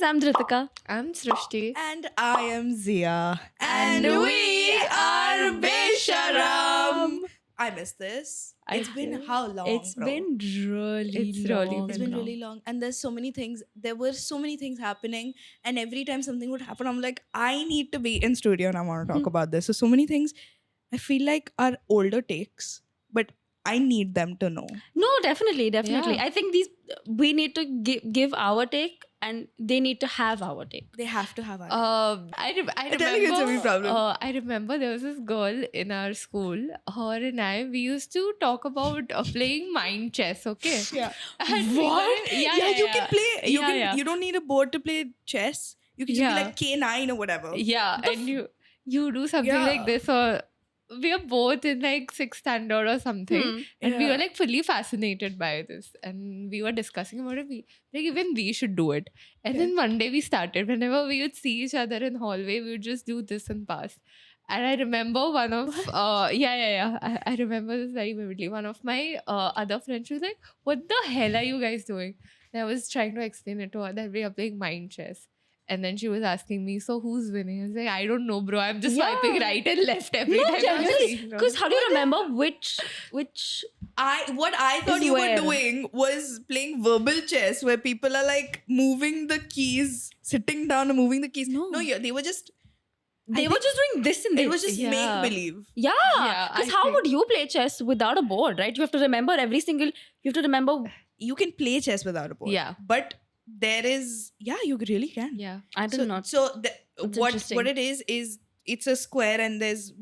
I'm Dhritika. I'm Srishti. And I am Zia. And we are Besharam. I miss this. I It's been feel- how long? It's bro? been really It's long. really It's been really long. And there's so many things. There were so many things happening. And every time something would happen, I'm like, I need to be in studio and I want to talk about this. So many things I feel like are older takes, but I need them to know. No, definitely. Yeah. I think we need to give our take, and they need to have our take. They have to have a I telling you it's a big problem. I remember there was this girl in our school. Her and I, we used to talk about playing mind chess. Okay. Yeah. And we were- Yeah, you can play. You Yeah, can. yeah. You don't need a board to play chess. You can just Yeah. be like K9 or whatever. Yeah, and you do something Yeah. like this, or we are both in like 6th standard or something, and we Yeah. were like fully fascinated by this, and we were discussing about it. Like even we should do it. And then one day we started. Whenever we would see each other in hallway, we would just do this and pass. And I remember one of I remember this very vividly. One of my other friends, she was like, "What the hell are you guys doing?" And I was trying to explain it to her that we are playing mind chess. And then she was asking me, "So who's winning?" I was like, "I don't know, bro. I'm just Yeah. swiping right and left every No, time." I'm generally, seeing her." because how do you remember which? What I thought Is you where? were doing was playing verbal chess, where people are like moving the keys, sitting down and moving the keys. No. yeah, they were just. They were just doing this and this. It was just Yeah. make believe. Yeah, Yeah, because I how think- would you play chess without a board, right? You have to remember every single. You have to remember. You can play chess without a board. Yeah. but there is. Yeah, you really can. Yeah. I do So, not. so It's what interesting. it is it's a square and there's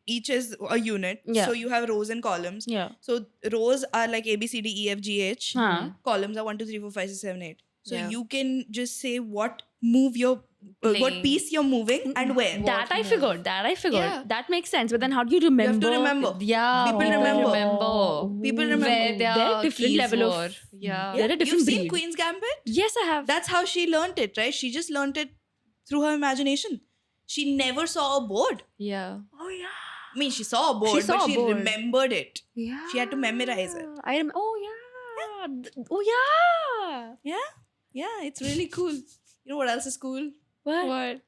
each is a unit. Yeah. So you have rows and columns. Yeah. So rows are like A B C D E F G H. Huh. Columns are 1 2 3 4 5 6 7 8. So Yeah. you can just say what move you're what Playing. piece you're moving and where. That I move? figured. Yeah. That makes sense. But then how do you remember? remember. Yeah. People remember. People remember. Where their There are different keys level of. were. Yeah. They're a different You've seen breed. Queen's Gambit? Yes, I have. That's how she learnt it, right? She just learnt it through her imagination. She never saw a board. Yeah. Oh yeah. I mean, she saw a board, saw but a she board. remembered it. Yeah. She had to memorize it. Oh yeah. Oh yeah. Yeah, yeah, it's really cool. You know what else is cool? What? What?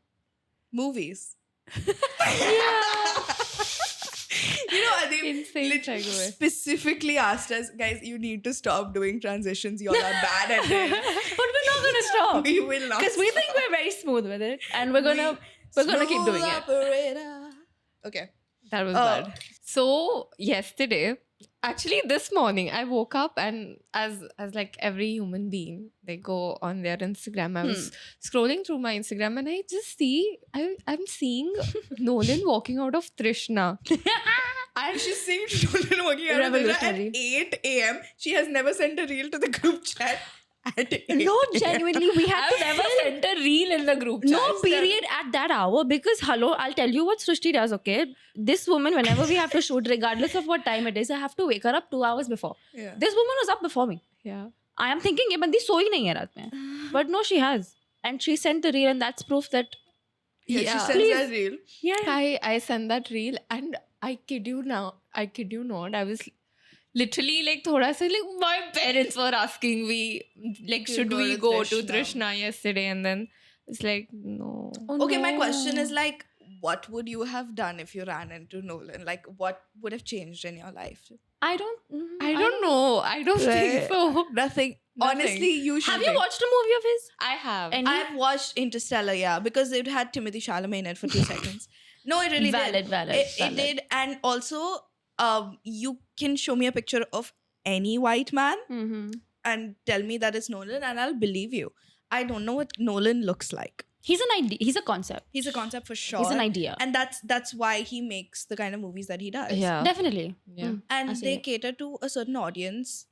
Movies. Yeah. You know, they Insane segue. specifically asked us, guys, you need to stop doing transitions. Y'all are bad at it. But we're not gonna stop We will not. because we think we're very smooth with it, and we're gonna keep doing it. Operator. Okay. That was Oh. bad. So yesterday, actually this morning, I woke up and as like every human being, they go on their Instagram. I was scrolling through my Instagram and I just see I'm seeing Nolan walking out of Trishna. And she's saying Nolan working out of dinner at Revolutionary. 8 a.m. She has never sent a reel to the group chat at 8 No, genuinely, we had I've to never sent a reel in the group No chat. period at that hour because hello, I'll tell you what Srishti does, okay? This woman, whenever we have to shoot, regardless of what time it is, I have to wake her up 2 hours before. Yeah. This woman was up before me. Yeah. I am thinking, ये बंदी सोई नहीं है रात में. But no, she has. And she sent the reel and that's proof that Yeah, she Yeah. sends Please. that reel. yeah. I sent that reel and I kid you not, I was literally like thoda sa like my parents were asking me like To should go we to go to Trishna. Trishna yesterday, and then it's like no. Oh, Okay, my no. question is like, what would you have done if you ran into Nolan? Like, what would have changed in your life? I don't know. I don't think so. Nothing. Nothing. Honestly, you should. Have you watched a movie of his? I have. Any? I've watched Interstellar, yeah, because it had Timothy Chalamet in it for 2 seconds. No, it really did. Valid. It did, and also, you can show me a picture of any white man Mm-hmm. and tell me that it's Nolan, and I'll believe you. I don't know what Nolan looks like. He's an idea. He's a concept. He's a concept for sure. He's an idea. and that's why he makes the kind of movies that he does. Yeah. Definitely. Yeah. I and see they it. cater to a certain audience,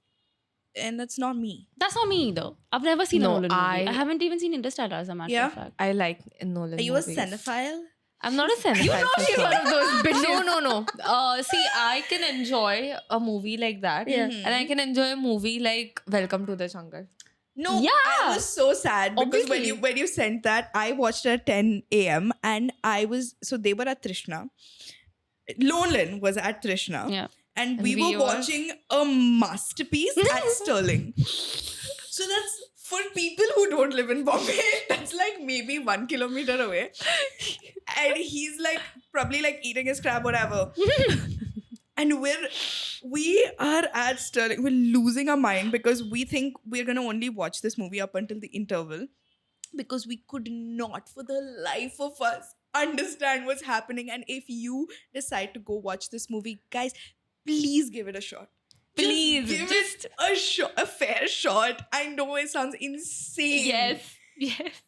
and that's not me. That's not me either. I've never seen a No, Nolan movie. I I- haven't even seen Interstellar as a matter Yeah? of fact. I like Nolan. Are you movies. a cinephile? I'm not a cinephile. You know for she's sure. one of those bitches. No. See, I can enjoy a movie like that, Yeah. and I can enjoy a movie like Welcome to the Jungle. No, Yeah. I was so sad because Obviously. when you sent that, I watched it at 10 a.m. and I was so they were at Trishna. Nolan was at Trishna. Yeah. And we we were were- watching a masterpiece at Sterling. So that's for people who don't live in Bombay, that's like maybe 1 kilometer away. And he's like probably like eating his crab, whatever. And we are at Sterling. We're losing our mind because we think we're gonna only watch this movie up until the interval, because we could not for the life of us understand what's happening. And if you decide to go watch this movie, guys, please give it a shot. Please, give it a shot, a fair shot. I know it sounds insane. Yes.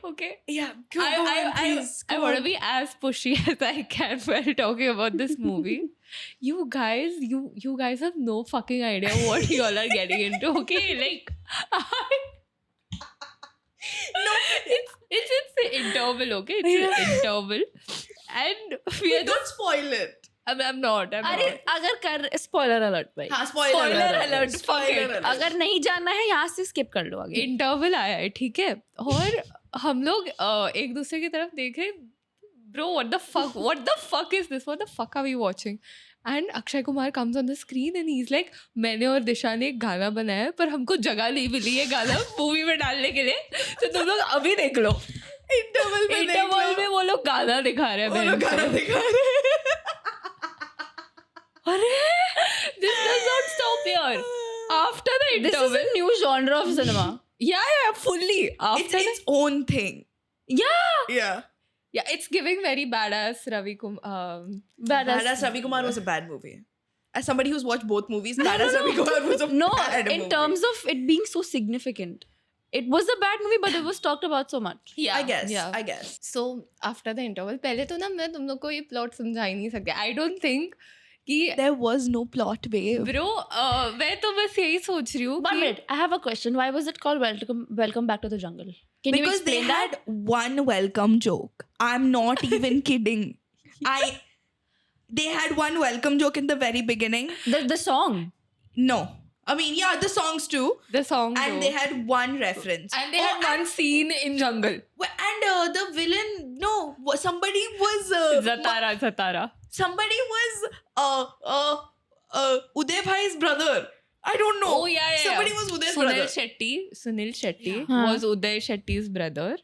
Okay. Yeah, go on, please. I Go want to on. be as pushy as I can while talking about this movie. You guys have no fucking idea what you all are getting into. Okay, like No, it's the interval. Okay, it's the interval, and we are don't spoil it. I'm not. अरे अगर कर spoiler alert भाई हाँ, spoiler alert. Spoiler alert. अगर नहीं जानना है यहाँ से स्किप कर लो आगे. इंटरवल आया है, ठीक है, और हम लोग एक दूसरे की तरफ देख रहे, bro what the fuck is this, what the fuck are we watching? And Akshay Kumar comes on the screen and he's like, मैंने और दिशा ने एक गाना बनाया है पर हमको जगह नहीं मिली है गाना मूवी में डालने के लिए, तो तुम लोग अभी देख लो. इंटरवल में वो लोग गाना दिखा रहे हैं. अरे this does not stop here. After the This is interval, a new genre of cinema. yeah, fully. It's After its own thing. Yeah. Yeah. it's giving very badass Ravi Badass Ravi Kumar was a bad movie. As somebody who's watched both movies, Badass Ravi Kumar was a No, bad movie. in terms of it being so significant. It was a bad movie, but it was talked about so much. Yeah, I guess. So after the interval, पहले तो ना मैं तुम लोग को ये plot समझा ही नहीं सकती. I don't think कि There was no plot, babe. bro, मैं तो बस यही सोच रही हूँ But कि wait, I have a question. Why was it called Welcome Back to the Jungle? Can you Because they explain that? had one welcome joke. I'm not even kidding. They had one welcome joke in the very beginning. The song. No. I mean, yeah, the songs too. the song And though. they had one reference. and they had one scene in jungle. And the villain, no, somebody was Zatara. somebody was Uday Bhai's brother. I don't know. Oh yeah. Somebody was Uday's brother. Sunil Shetty Huh. was Uday Shetty's brother,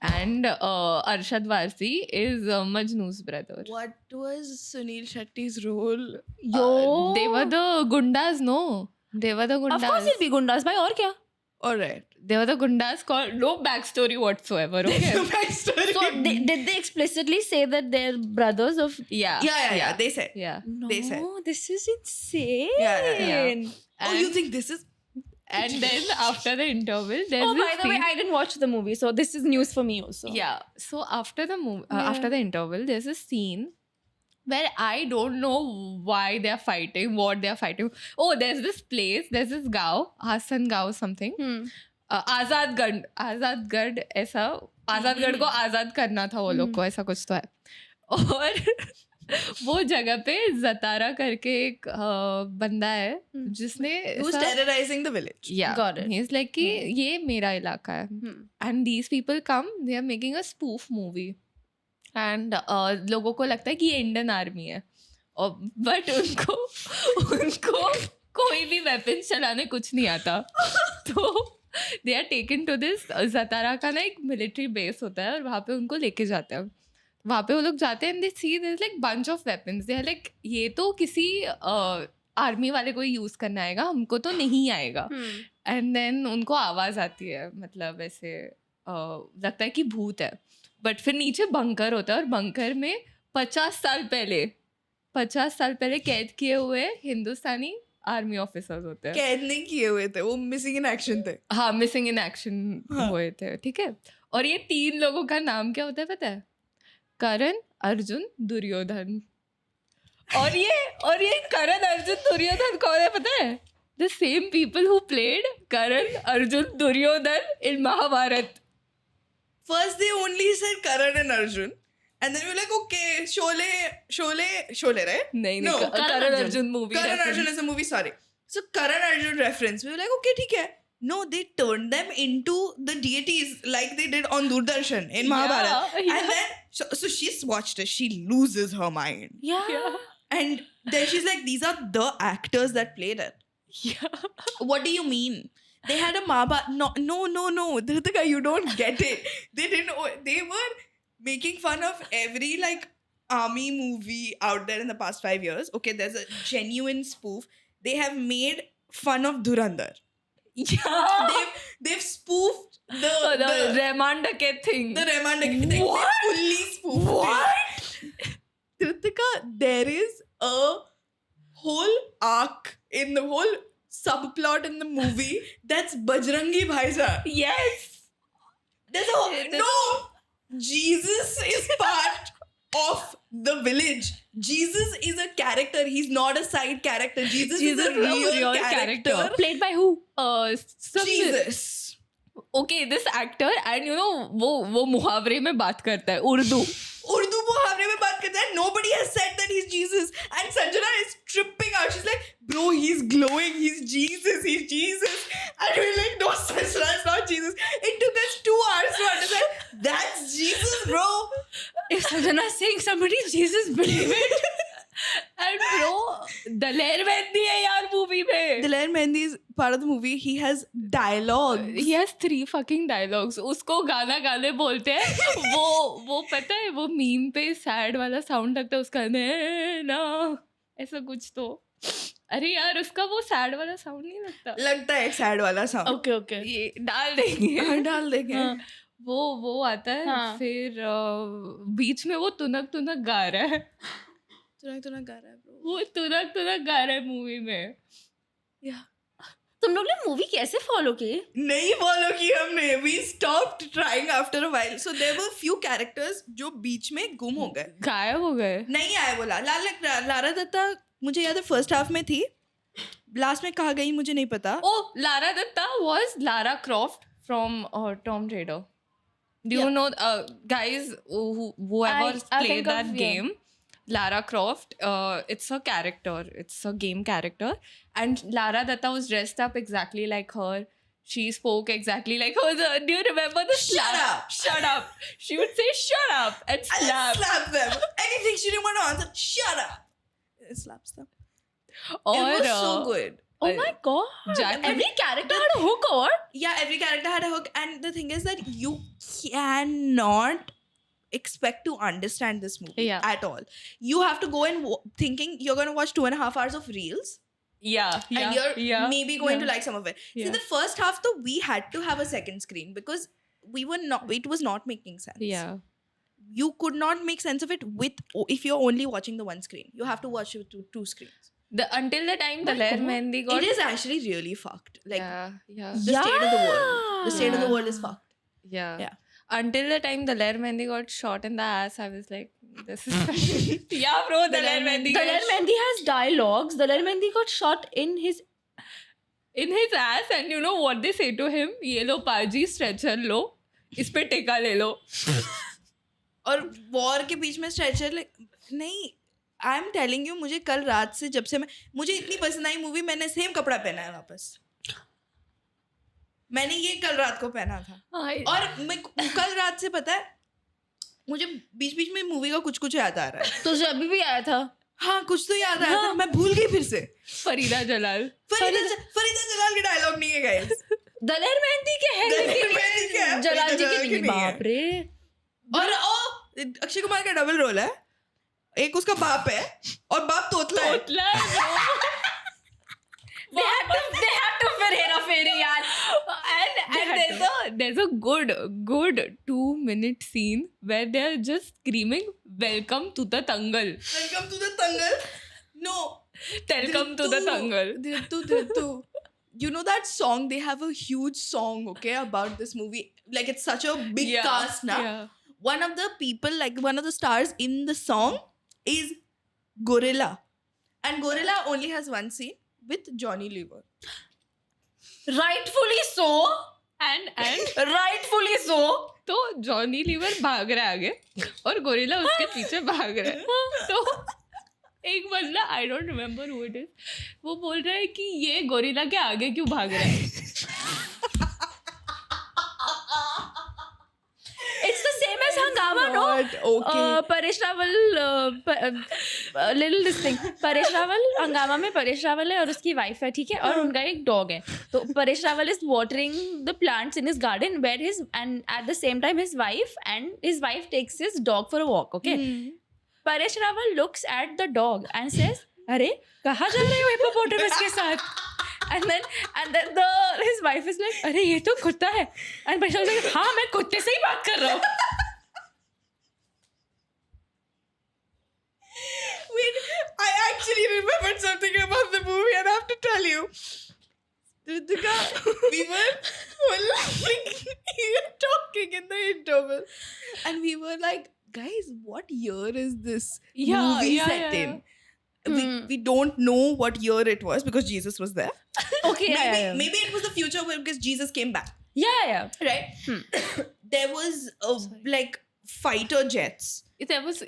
and Arshad Varsi is Majnu's brother. What was Sunil Shetty's role? Yo. They were the gundas, no? They were the gundas. Of course it'll be Gundas. Bhai, और क्या? All right. They were the gundas called no backstory whatsoever. Okay. Backstory. So did they explicitly say that they're brothers of? yeah. They said. Yeah. No, They said. this is insane. Yeah. Oh, you think this is? And then after the interval, there's Oh, by this the way, scene- I didn't watch the movie, so this is news for me also. Yeah. So after the Yeah. after the interval, there's a scene where I don't know why they're fighting, what they're fighting. Oh, there's this place, there's this Gao, Hasan Gao something. Azadgarh ऐसा, आजादगढ़ को आजाद करना था वो लोग को, ऐसा कुछ तो है. और वो जगह पे जतारा करके एक बंदा है जिसने Who's terrorizing the village? Got it. he's like कि ये मेरा इलाका है. And these people come, they are making a spoof movie. And लोगों को लगता है कि ये इंडियन आर्मी है, और बट उनको कोई भी वेपन चलाने कुछ नहीं आता. तो they are taken to this jatara का ना एक मिलिट्री बेस होता है, और वहाँ पे उनको लेके जाते हैं. वहाँ पे वो लोग जाते हैं and they see there is like bunch of weapons. They are like ये तो किसी आर्मी वाले को यूज़ करना आएगा, हमको तो नहीं आएगा. एंड देन उनको आवाज़ आती है, मतलब ऐसे लगता है कि भूत है. बट फिर नीचे बंकर होता है, और बंकर में 50 साल पहले कैद किए हुए हिंदुस्तानी आर्मी ऑफिसर्स होते हैं. कैद नहीं किए हुए थे, वो मिसिंग इन एक्शन थे. हाँ, मिसिंग इन एक्शन हुए थे. ठीक है. और ये 3 लोगों का नाम क्या होता है पता है? करण, अर्जुन, दुर्योधन. और ये करण, अर्जुन, दुर्योधन कौन है पता है? The same people who played Karan, Arjun, Duryodhan in Mahabharat. First they only said Karan and Arjun, and then we were like, okay, Sholay, right? नहीं, No, Karan Arjun movie. Karan reference. Arjun is a movie, sorry. So Karan Arjun reference. We were like, okay, ठीक है. No, they turned them into the deities like they did on Doordarshan in Mahabharata. Yeah. And then, so she's watched it. She loses her mind. Yeah. And then she's like, these are the actors that played it. Yeah. What do you mean? They had a Maba. No. Dhritika, you don't get it. They didn't. They were making fun of every like army movie out there in the past 5 years. Okay, there's a genuine spoof. They have made fun of Dhurandhar. Yeah. They've spoofed the Rahman Dakhet thing. The Rahman Dakhet thing. What? They fully spoofed it. Dhritika, there is a whole arc in the whole subplot in the movie that's Bajrangi Bhaijaan. Yes. There's a no. Jesus is part of the village. Jesus is a character. He's not a side character. Jesus is a real character. Played by who? Jesus. Okay, this actor and you know वो मुहावरे में बात करता है उर्दू मुहावरे में बात करता है. Nobody has said that he's Jesus. And Sanjana is tripping out. She's like, bro, he's glowing. He's Jesus. And we're like, no, Sanjana, it's not Jesus. It took us 2 hours to understand. That's Jesus, bro. If Sanjana is saying somebody Jesus, believe it. And bro, Daler Mehndi है यार movie में. Daler Mehndi is part of the movie. He has dialogue. He has 3 fucking dialogues. उसको गाना गाने बोलते हैं. वो पता है वो मीम पे सैड वाला साउंड लगता है उसका ना ऐसा कुछ तो. अरे यार उसका वो सैड वाला साउंड नहीं लगता है एक सैड वाला साउंड. Okay. ये डाल देंगे. डाल देंगे. हाँ, वो आता है. हाँ. फिर बीच में वो तुनक गा रहा है. तुनक गा रहा है bro. वो तुनक गा रहा है मूवी में. तुम लोग ने मूवी कैसे फॉलो की? नहीं फॉलो की हमने. We stopped trying after a while. So there were few characters जो बीच में गुम हो गए. गायब हो गए. नहीं आए बोला. लारा दत्ता मुझे याद है फर्स्ट हाफ में थी. लास्ट में कहाँ गई मुझे नहीं पता. Oh, Lara Datta was Lara Croft from Tomb Raider. Do you know, guys, whoever I played think of, that game, Lara Croft, it's a character. It's a game character. And Lara Datta was dressed up exactly like her. She spoke exactly like her. Do you remember the slap? Shut up. Shut up. She would say, shut up, and And slap. slap them. Anything she didn't want to answer. Shut up. It slaps them. Or, It was so good. Oh my god. Jack- Every character had a hook or? Yeah, every character had a hook. And the thing is that you cannot expect to understand this movie at all. You have to go in thinking you're going to watch 2.5 hours of reels. Yeah. And you're maybe going to like some of it. Yeah. See, the first half though, we had to have a second screen because it was not making sense. Yeah. You could not make sense of it if you're only watching the one screen. You have to watch it with 2 screens. Until the time Daler Mehndi got... It is actually really fucked. Like, yeah. the state of the world. The state of the world is fucked. Yeah. Until the time Daler Mehndi got shot in the ass, I was like, this is... yeah, bro, Daler Mehndi. Daler Mehndi has dialogues. Daler Mehndi got shot in his ass, and you know what they say to him? ये लो पाजी stretcher लो, इस पे टेका ले लो. और war के बीच में stretcher नहीं. आई एम टेलिंग यू, मुझे कल रात से जब से मुझे इतनी पसंद आई मूवी, मैंने सेम कपड़ा पहना है वापस. मैंने ये कल रात को पहना था. और मैं कल रात से पता है मुझे बीच बीच में मूवी का कुछ याद आ रहा है. तुझे अभी भी आया था? हाँ, कुछ तो याद आया था. मैं भूल गई फिर से. फरीदा जलाल के डायलॉग नहीं है गाइस. दलेर मेहंदी के हैं, लेकिन जलाल जी के नहीं. बाप रे. और अक्षय कुमार का डबल रोल है. एक उसका बाप है और बाप तोतला है. They had to फिर हेरा फेरी यार. And there's a good 2-minute scene where they're just screaming, "Welcome to the Tangal." Welcome to the Tangal. No. Welcome to the Tangal. Dhritu. You know that song? They have a huge song, okay, about this movie. Like, it's such a big cast now. Yeah. One of the people, like one of the stars in the song is Gorilla. And Gorilla only has one scene with Johnny Lever. Rightfully so. And rightfully so. तो Johnny liver भाग रहा है आगे और gorilla उसके पीछे भाग रहा है. तो एक बंदा, I don't remember who it is, वो बोल रहा है कि ये गोरिल्ला के आगे क्यों भाग रहा है. It's the same as Hangama, no? Okay. Paresh Rawal little this thing Paresh Rawal हंगामा में परेश रावल है और उसकी वाइफ है ठीक है और उनका एक डॉग है तो Paresh Rawal is watering the plants in his garden where his and at the same time his wife takes his dog for a walk okay Paresh Rawal looks at the dog and says अरे कहाँ जा रहे हो हिप्पोपोटामस के साथ and then his wife is like अरे ये तो कुत्ता है and Paresh Rawal is like हाँ मैं कुत्ते से ही बात कर रहा हूँ Wait, I actually remembered something about the movie and I have to tell you. Ritika, we were talking in the interval and we were like, guys, what year is this movie set in? We don't know what year it was because Jesus was there. okay Maybe it was the future because Jesus came back. yeah Right? There was like fighter jets. There was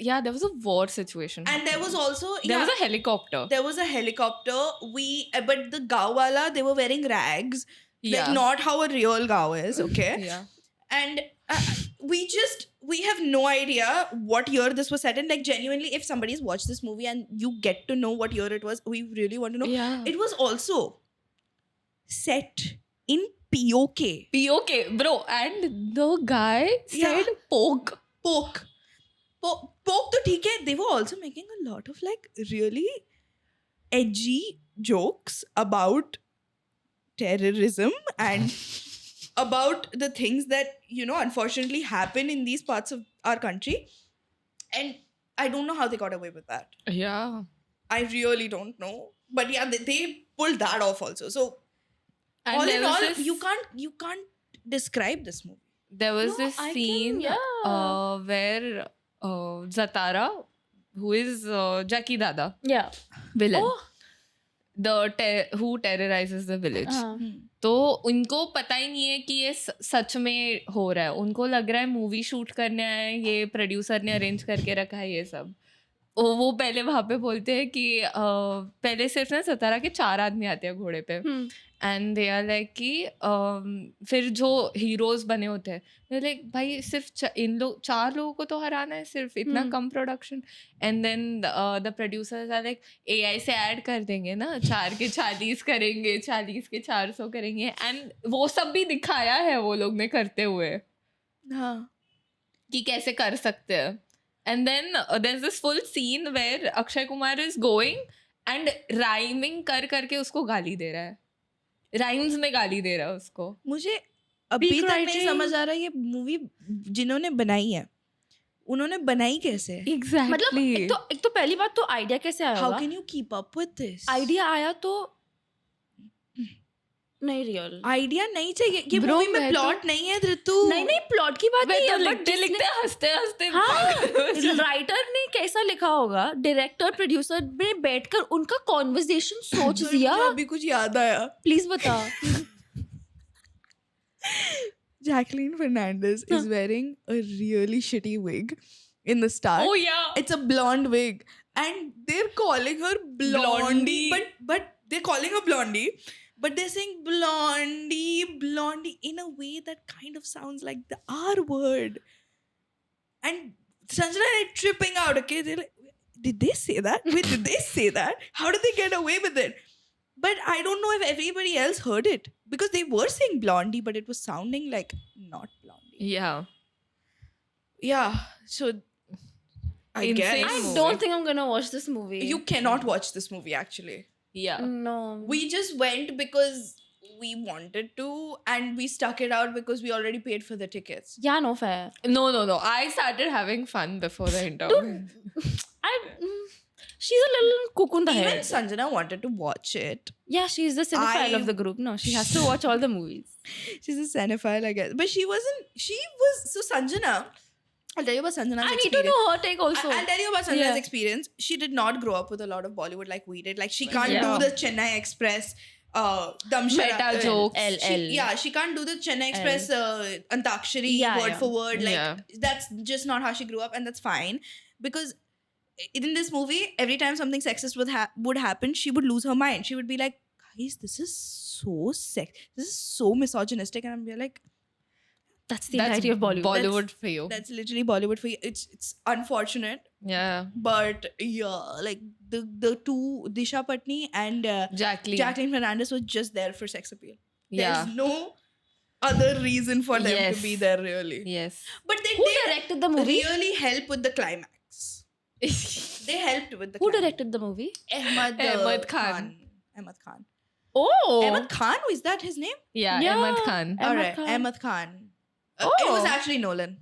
a war situation. And there was also there was a helicopter. There was a helicopter. But the Gawala, they were wearing rags. Yeah. Like not how a real Gaw is, okay? Yeah. And we have no idea what year this was set in. Like genuinely, if somebody's watched this movie and you get to know what year it was, we really want to know. Yeah. It was also set in POK. POK, bro. And the guy said poke. Poke to theek hai. They were also making a lot of like really edgy jokes about terrorism and about the things that unfortunately happen in these parts of our country, and I don't know how they got away with that. Yeah. I really don't know, but yeah, they pulled that off also. So And all there in was all, this- you can't describe this movie. There was No, this I can- scene yeah. where Zatara, who is Jackie Dada, yeah villain, oh who terrorizes the village. हाँ. तो उनको पता ही नहीं है कि ये सच में हो रहा है. उनको लग रहा है मूवी शूट करने आए, ये प्रोड्यूसर ने अरेंज करके रखा है ये सब. वो पहले वहाँ पे बोलते हैं कि पहले सिर्फ ना सतारा के 4 आदमी आते हैं घोड़े पे एंड दे आर लाइक कि फिर जो हीरोज बने होते हैं लाइक भाई सिर्फ इन लोग 4 लोगों को तो हराना है, सिर्फ इतना कम production. And then the producers are like AI से ऐड कर देंगे ना, 4 के 40 करेंगे, 40 के 400 करेंगे. एंड वो सब भी दिखाया है वो लोग ने करते हुए कि कैसे कर सकते हैं. And then there's this full scene where Akshay Kumar is going and rhyming करके उसको गाली दे रहा है. Rhymes में गाली दे रहा है उसको. मुझे अभी तक नहीं writing. समझ आ रहा ये मूवी जिन्होंने बनाई है उन्होंने बनाई कैसे है? Exactly. मतलब एक तो पहली बात तो आइडिया कैसे आया How होगा can you keep up with this? Idea आया तो नहीं रियल आइडिया नहीं चाहिए. ये Bro, मूवी में मैं प्लॉट नहीं है ऋतु. नहीं प्लॉट की बात मैं नहीं तो है but लिखते लिखते हंसते हंसते हाँ राइटर ने कैसा लिखा होगा, डायरेक्टर प्रोड्यूसर ने बैठकर उनका कॉन्वर्सेशन सोच दिया. मुझे अभी कुछ याद आया. प्लीज बता. Jacqueline Fernandez is wearing a really shitty wig in the start. Oh yeah. It's a blonde wig and they're calling her Blondie. But they're calling her Blondie. But they're saying blondie in a way that kind of sounds like the R word. And Sanjana is tripping out, okay? They're like, did they say that? Wait, did they say that? How did they get away with it? But I don't know if everybody else heard it. Because they were saying blondie, but it was sounding like not blondie. Yeah. Yeah, so I Insane guess I movie. don't think I'm gonna watch this movie. you cannot watch this movie actually. Yeah. No. We just went because we wanted to and we stuck it out because we already paid for the tickets. Yeah, no fair. No. I started having fun before the interview. She's a little cook on the Even head. Sanjana wanted to watch it. Yeah, she's the cinephile I- of the group. No, she has to watch all the movies. She's a cinephile, I guess. But so Sanjana, I'll tell you about Sanjana's I need to experience. know her take also. I'll tell you about Sanjana's Yeah. experience. She did not grow up with a lot of Bollywood like we did. Like she can't Yeah. do the Chennai Express, Meta jokes. L. She can't do the Chennai Express Antakshari Yeah, word yeah. for word. Like Yeah. that's just not how she grew up, and that's fine. Because in this movie, every time something sexist would happen, she would lose her mind. She would be like, "Guys, this is so this is so misogynistic," and I'm like, That's the entirety of Bollywood. Bollywood for you. That's literally Bollywood for you. It's unfortunate, Yeah. but yeah, like the two Disha Patni and Jacqueline. Jacqueline Fernandez was just there for sex appeal. Yeah. There's no other reason for them Yes. to be there, really. Yes. But they Who did directed the movie? really help with the climax. They helped with the Who climax. directed the movie? Ahmed Ahmed Khan. Ahmed Khan. Oh. Ahmed Khan, is that his name? Yeah, Yeah. Ahmed Khan. Ahmed Alright, Khan. Ahmed Khan. Oh. It was actually Nolan.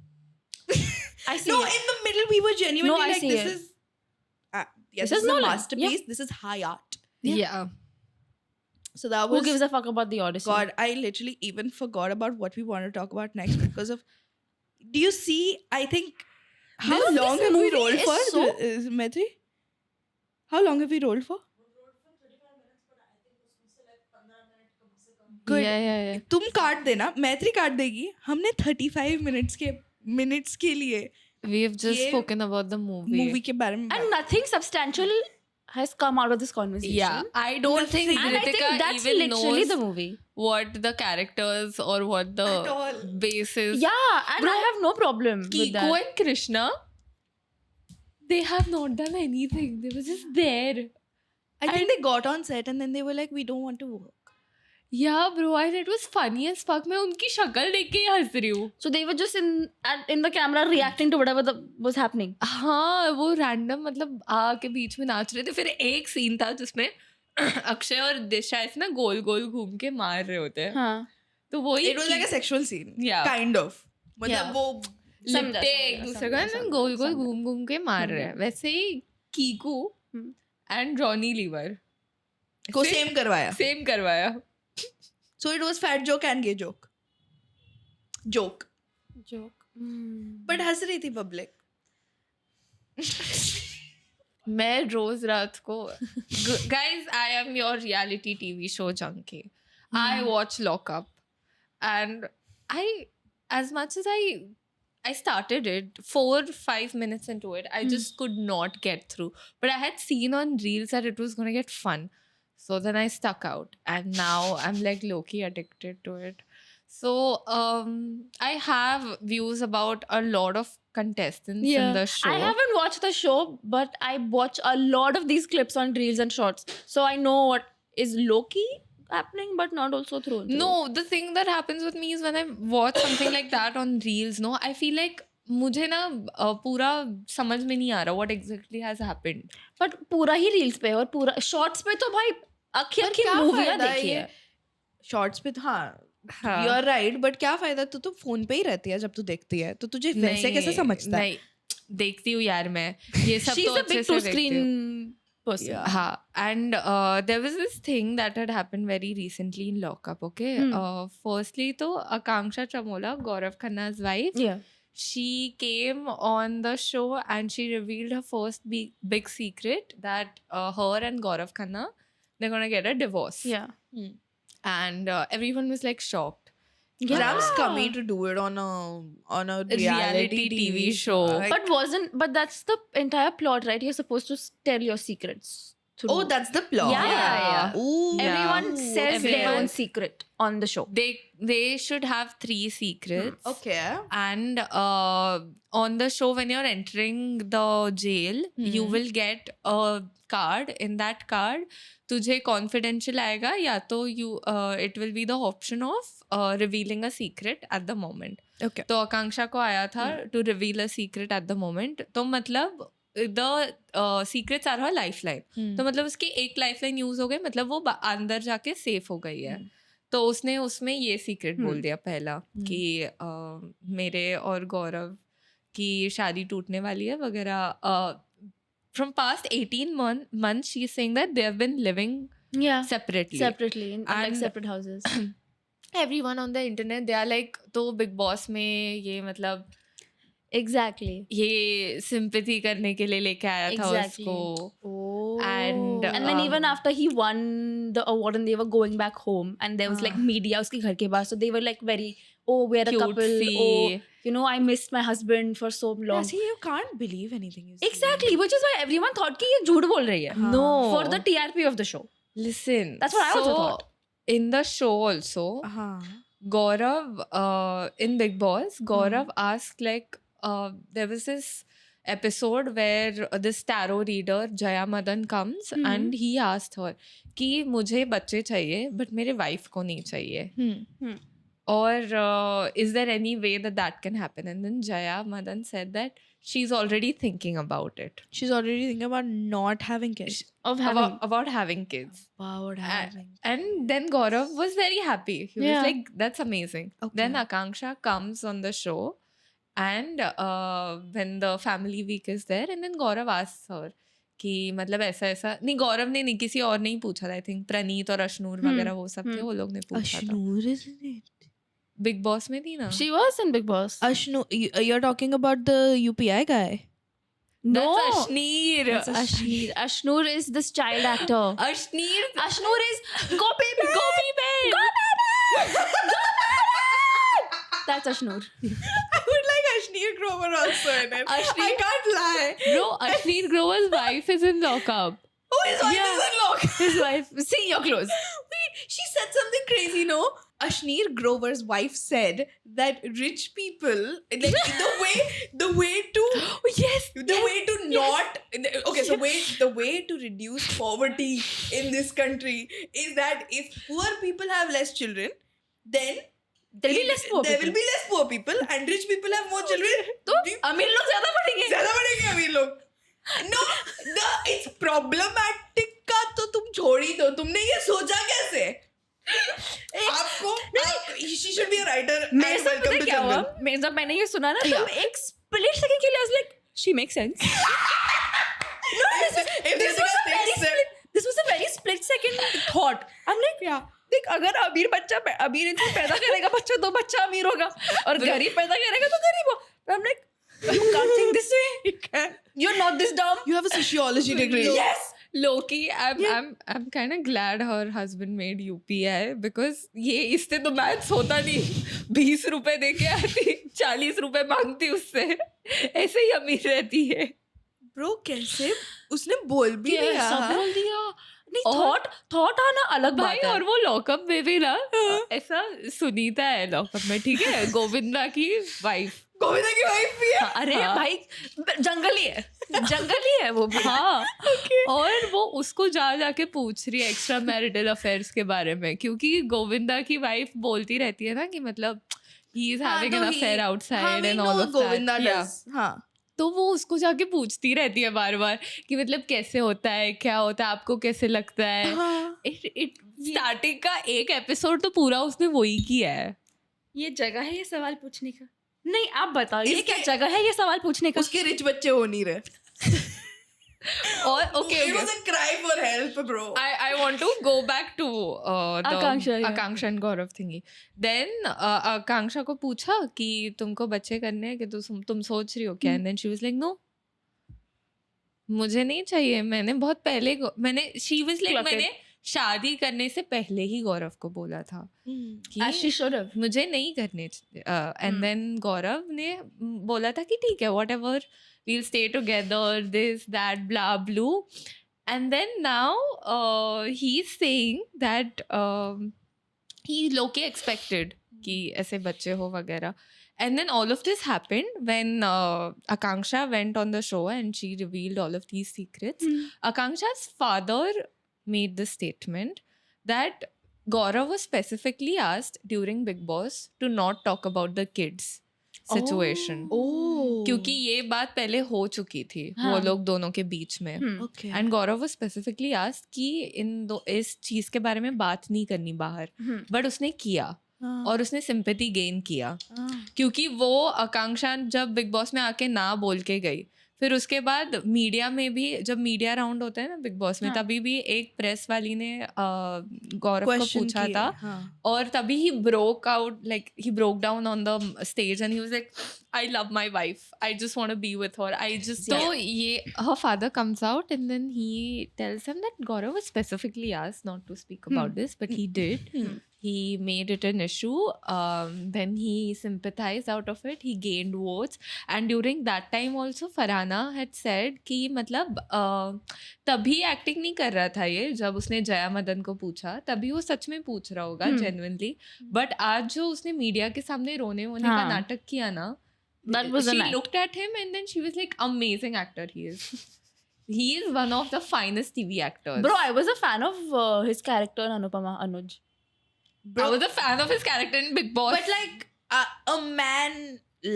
I see No, it. in the middle we were genuinely No, I like, see this it. is yes, This this is is a Nolan. masterpiece. This is high art. Yeah. So that Who was gives a fuck about the Odyssey? God. I literally even forgot about what we want to talk about next because of. Do you see? I think. How This long have we movie rolled is for, so- Maitri? How long have we rolled for? Good. Yeah. तुम काट देना, मैत्री काट देगी. हमने 35 minutes के लिए We've just ये spoken about the movie. Movie के बारे में And nothing substantial has come out of this conversation. Yeah, I don't think Nothing. And I think Ritika that's even literally knows the movie. what the characters or what At the all. basis. Yeah, and I have no problem with Kiko that. and Krishna, they have not done anything. They were just there. I think they got on set and then they were like, we don't want to work. Yeah, bro, and it was funny as fuck. मैं उनकी शक्ल देख के ही हंस रही हूँ. So they were just in the camera reacting to whatever was happening. हाँ, वो रैंडम मतलब आके बीच में नाच रहे थे. फिर एक सीन था जिसमें अक्षय और दिशा ऐसे ना गोल गोल घूम के मार रहे होते हैं. हाँ. तो वही It was like a sexual scene. Yeah. Kind of. मतलब Yeah. वो लिपटे एक दूसरे को ना गोल गोल घूम घूम के मार रहे हैं. वैसे ही कीकू एंड जॉनी लीवर को सेम करवाया. सेम करवाया. So it was fat joke and gay joke. Joke. But हंस रही थी public. मैं रोज रात को guys, I am your reality TV show junkie. I watch Lock Up, and as much as I started it 4-5 minutes into it, I just could not get through. But I had seen on Reels that it was gonna get fun, so then I stuck out, and now I'm like low-key addicted to it. So I have views about a lot of contestants in the show. I haven't watched the show, but I watch a lot of these clips on reels and shorts. So I know what is low-key happening, but not also through. No, the thing that happens with me is when I watch something like that on Reels, no, I feel like मुझे ना पूरा समझ में नहीं आ रहा what exactly has happened. But पूरा ही reels पे और पूरा shorts पे तो भाई अखी मूवियाँ देखी है. शॉर्ट्स पे हाँ हाँ. यू आर राइट, बट क्या फायदा, तू फोन पे ही रहती है जब तू देखती है, तो तुझे वैसे कैसे समझता है? नहीं, देखती हूँ यार मैं ये सब She's तो a अच्छे big से two देखती screen हूँ. person. Yeah. हाँ, and there was this thing that had happened very recently in Lockup. Okay, firstly तो Akanksha Chamola, Gaurav Khanna's wife, Yeah. she came on the show and she revealed her first big secret that her and Gaurav Khanna, they're gonna get a divorce. Yeah. And everyone was like shocked. But I'm scummy to do it on a reality TV show. Like, But that's the entire plot, right? You're supposed to tell your secrets. Through. oh, that's the plot. Yeah. Ooh. Everyone says their Everyone. own secret on the show. They should have 3 secrets. Okay. And on the show, when you're entering the jail, you will get a card. In that card, तुझे confidential आएगा या तो it will be the option of revealing a secret at the moment. Okay. तो आकांक्षा को आया था to reveal a secret at the moment. तो मतलब the secrets are her lifeline. तो मतलब उसकी एक lifeline use हो गई, मतलब वो अंदर जाके safe हो गई है. तो उसने उसमें ये सीक्रेट बोल दिया पहला कि मेरे और गौरव की शादी टूटने वाली है वगैरह. From past 18 months she's saying that they have been living separately in like And- separate houses. everyone on the internet they are like तो Big Boss में ये मतलब Exactly. ये sympathy करने के लिए लेके आया था Exactly. उसको. Oh. And And then even after he won the award and they were going back home and there was like media उसके घर के बाहर, so they were like very, oh, we're a couple, Cutesy. oh, you know, I missed my husband for so long. Yeah, see, you can't believe anything you see. Exactly, which is why everyone thought कि ये झूठ बोल रही है. No. For the TRP of the show. Listen. That's what I also thought. In the show also, Uh-huh. Gaurav in Big Boss, Gaurav asked like there was this episode where this tarot reader Jaya Madan comes and he asked her कि मुझे बच्चे चाहिए but मेरे wife को नहीं चाहिए. Or is there any way that can happen? And then Jaya Madan said that she's already thinking about it. She's already thinking about not having kids. About having kids. About having. And then Gaurav was very happy. He was Yeah. like, that's amazing. Okay. Then Akanksha comes on the show and when the family week is there and then Gaurav asks her कि मतलब ऐसा ऐसा नहीं गौरव ने नहीं किसी और ने ही पूछा था आई थिंक प्रणीत और अशनूर वगैरह वो सब थे वो लोग ने पूछा था Ashnur, isn't it? Big boss में थी ना She was in Big Boss. Ashnur, you're talking about the UPI guy. No. That's Ashneer. That's Ashneer. Ashnur is this child actor. Ashneer. Ashnur is go baby, go baby, go baby. That's Ashnur. I would like Ashneer Grover also in it. I Ashneer- can't lie. Bro, Ashneer Grover's wife is in lockup. Oh, his wife Yeah. is in lock. His wife. See, you're close. Wait, she said something crazy, no? Ashneer Grover's wife said that rich people, like the way to Yes. the way to not okay, so the way to reduce poverty in this country is that if poor people have less children, then There'll be less poor there people. will be less poor people and rich people have more children. तो अमीर लोग ज्यादा पढ़ेंगे. ज़्यादा बढ़ेंगे अमीर लोग. No, it's problematic का तो तुम छोड़ ही दो. तुमने ये सोचा कैसे? आपको she should be a writer. मेरे and साथ पता welcome है to क्या हुआ? jungle. जब मैंने ये सुना ना तो एक split second के लिए I was like, she makes sense. No, If this was a very split second thought. I'm like, देख अगर अमीर इंसान पैदा करेगा बच्चा तो बच्चा अमीर होगा और गरीब पैदा करेगा तो गरीब हो. I'm like, you can't think this way. You're not this dumb. You have a sociology degree. Yes. Loki, I'm kind of glad her husband made UPI because ये इससे तो मैथ्स होता नहीं 20 रुपए दे के आती 40 रुपए मांगती उससे ऐसे ही अमीर रहती है Bro, कैसे उसने बोल भी दिया. सब बोल दिया. नहीं थॉट आना अलग भाई बात है. और वो लॉकअप में भी ना ऐसा सुनीता है लॉकअप में ठीक है गोविंदा की वाइफ गोविंदा की वाइफ भी है. अरे हाँ. भाई जंगली है वो भी. हाँ और वो उसको जाके पूछ रही है एक्स्ट्रा मैरिटल अफेयर्स के बारे में क्योंकि गोविंदा की वाइफ बोलती रहती है ना कि मतलब he is having an affair outside and all of Govinda that does. हाँ. तो वो उसको जाके पूछती रहती है बार बार कि मतलब कैसे होता है क्या होता है आपको कैसे लगता है हाँ. स्टार्टिंग का एक एपिसोड तो पूरा उसने वही किया है ये जगह है ये सवाल पूछने का. नहीं आप बताओ ये इसके- क्या जगह है ये सवाल पूछने का. उसके रिच बच्चे हो नहीं रहे. और okay It was a cry for help, bro. I want to go back to the Akanksha, yeah. Akanksha and Gaurav thingy. Then Akanksha को पूछा कि तुमको बच्चे करने हैं कि तुम सोच रही हो क्या? And then she was like no. मुझे नहीं चाहिए मैंने बहुत पहले she was like Clock it. मैंने शादी करने से पहले ही गौरव को बोला था कि As she should have. मुझे नहीं करने एंड देन गौरव ने बोला था कि ठीक है whatever we'll stay together this that blah blue and then now he's saying that he low-key expected कि ऐसे बच्चे हो वगैरह and then all of this happened when Akanksha went on the show and she revealed all of these secrets. Akanksha's father made the statement that Gaurav was specifically asked during Big Boss to not talk about the kids situation. क्योंकि ये बात पहले हो चुकी थी वो लोग दोनों के बीच में Okay. And Gaurav was specifically asked कि इस चीज के बारे में बात नहीं करनी बाहर बट उसने किया और उसने सिंपैथी गेन किया क्योंकि वो आकांक्षा जब बिग बॉस में आके ना बोल के गई फिर उसके बाद मीडिया में भी जब मीडिया राउंड होता है ना बिग बॉस में तभी भी एक प्रेस वाली ने गौरव को पूछा था और तभी he broke out like he broke down on the stage and he was like I love my wife. I just want to be with her. I just Yeah. so her father comes out and then he tells him that Gaurav was specifically asked not to speak about this, but he did. He made it an issue. Then he sympathized out of it. He gained votes. And during that time also, Farhana had said कि मतलब तभी acting नहीं कर रहा था ये जब उसने जया मदन को पूछा तभी वो सच में पूछ रहा होगा जेन्युइनली बट आज जो उसने मीडिया के सामने रोने वोने का हाँ. नाटक किया ना That was she an act. looked at him and then she was like amazing actor he is. He is one of the finest TV actors. Bro, I was a fan of his character in Anupama Anuj. I was a fan of his character in Big Boss. But like a man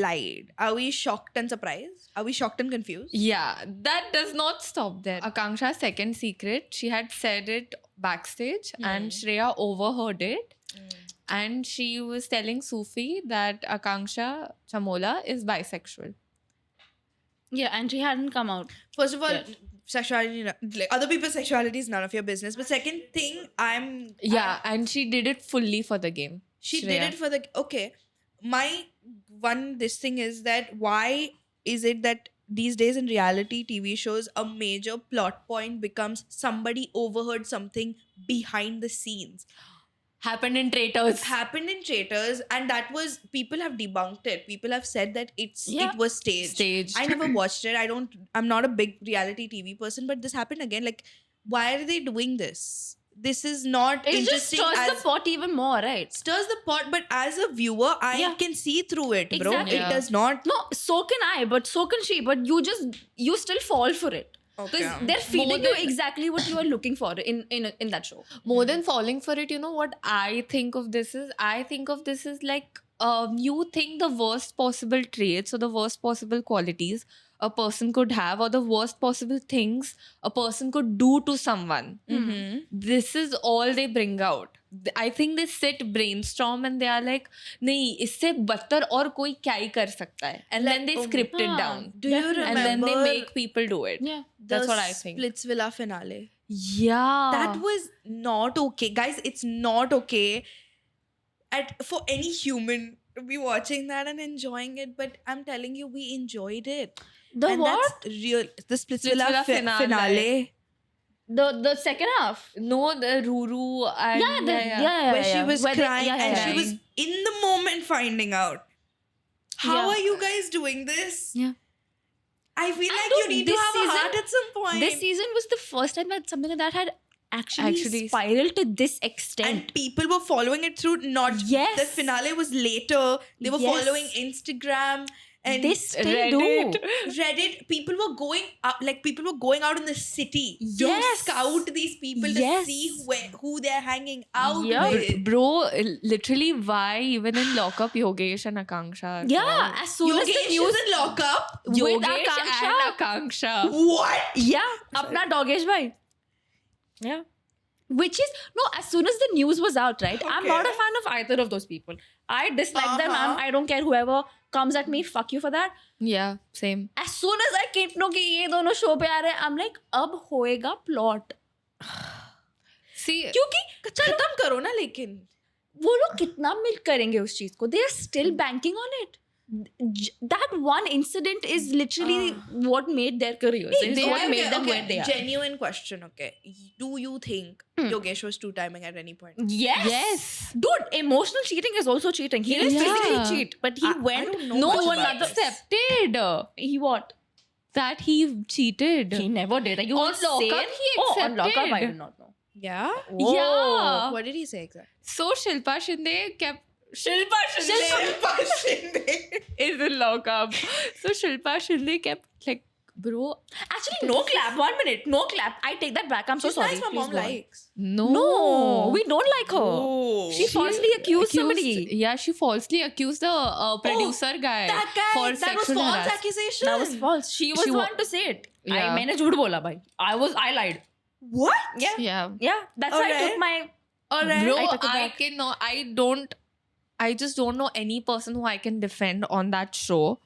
lied. Are we shocked and surprised? Are we shocked and confused? yeah, that does not stop there. Akanksha's second secret, she had said it backstage and Shreya overheard it. And she was telling Sufi that Akanksha Chamola is bisexual. Yeah, and she hadn't come out. First of all, Yeah. sexuality, like other people's sexuality is none of your business. But second thing, Yeah, and she did it fully for the game. she Shreya. did it for the okay. My this thing is that why is it that these days in reality TV shows a major plot point becomes somebody overheard something behind the scenes. Happened in Traitors. Happened in Traitors, and that was people have debunked it. People have said that it was staged. I never watched it. I'm not a big reality TV person, but this happened again. Like, why are they doing this? This is not It just interesting. stirs the pot even more, right? Stirs the pot, but as a viewer, I Yeah. can see through it, bro. Exactly. It Yeah. does not. No, so can I, but so can she. But you still fall for it. Because they're feeding you exactly what you are looking for in that show. More than falling for it, you know what I think of this is? I think of this as like you think the worst possible traits or the worst possible qualities a person could have or the worst possible things a person could do to someone. This is all they bring out. I think they sit brainstorm and they are like नहीं इससे बदतर और कोई क्या ही कर सकता है and then they script it down Do you remember? and then they make people do it. Yeah. That's the what I think. Splitsvilla finale. Yeah. That was not okay, guys. It's not okay for any human to be watching that and enjoying it. But I'm telling you, we enjoyed it. The And what? That's real. The Splitsvilla Splitsvilla finale. The second half. No, the Ruru and Yeah. Where she was Where they- crying and she was in the moment finding out. How Yeah. are you guys doing this? Yeah. I feel And like you dude, need to this have a season- heart at some point. This season was the first time that something like that had actually Actually spiraled to this extent. and people were following it through. Not Yes. the finale was later. They were Yes. following Instagram and They still Reddit. do. Reddit. People were going up, like people were going out in the city to Yes. scout these people Yes. to see who they're hanging out Yeah. with. Bro, literally, why even in lockup, Yogesh and Akanksha? are Yeah, there? as soon as the Yogesh news is in lockup. with Yogesh Akanksha. and Akanksha. What? Yeah, apna doggesh bhai. Yeah. Which is no, as soon as the news was out, right? I'm not a Okay. fan of either of those people. I dislike them. Uh-huh. I don't care whoever comes at me, fuck you for that. Yeah, same. As soon as I came to know कि ये दोनों show पे आ रहे हैं, I'm like, अब होएगा plot. See, क्योंकि खत्म करो ना लेकिन. वो लोग कितना मिल्क करेंगे उस चीज को? They are still banking on it. That one incident is literally what made their careers. It is what made them where they are. Genuine question, okay. Do you think Yogesh was two-timing at any point? Yes. Yes. Dude, emotional cheating is also cheating. He didn't Yeah. physically cheat, but he I went don't know no much one about this. accepted He what? that he cheated. He never did. Are you On lockup, insane? he Oh, on lockup, I accepted. do not know. Yeah? Yeah. What did he say exactly? So Shilpa Shinde kept. Shilpa Shinde is in lockup. So Shilpa Shinde kept like, bro. Actually, no clap. 1 minute. No clap. I take that back. I'm so She's sorry. nice, my Please mom go on. likes. No. No, we don't like her. Oh. She falsely accused somebody. Yeah, she falsely accused the producer guy, That guy, for that was sexual false harassment. accusation. That was false. She was She the wa- one to say it. Yeah. मैंने झूठ बोला भाई. I lied. What? Yeah. Yeah. Yeah. That's why I Alright. took my. Alright. Bro, I took it I back. cannot. I just don't know any person who I can defend on that show,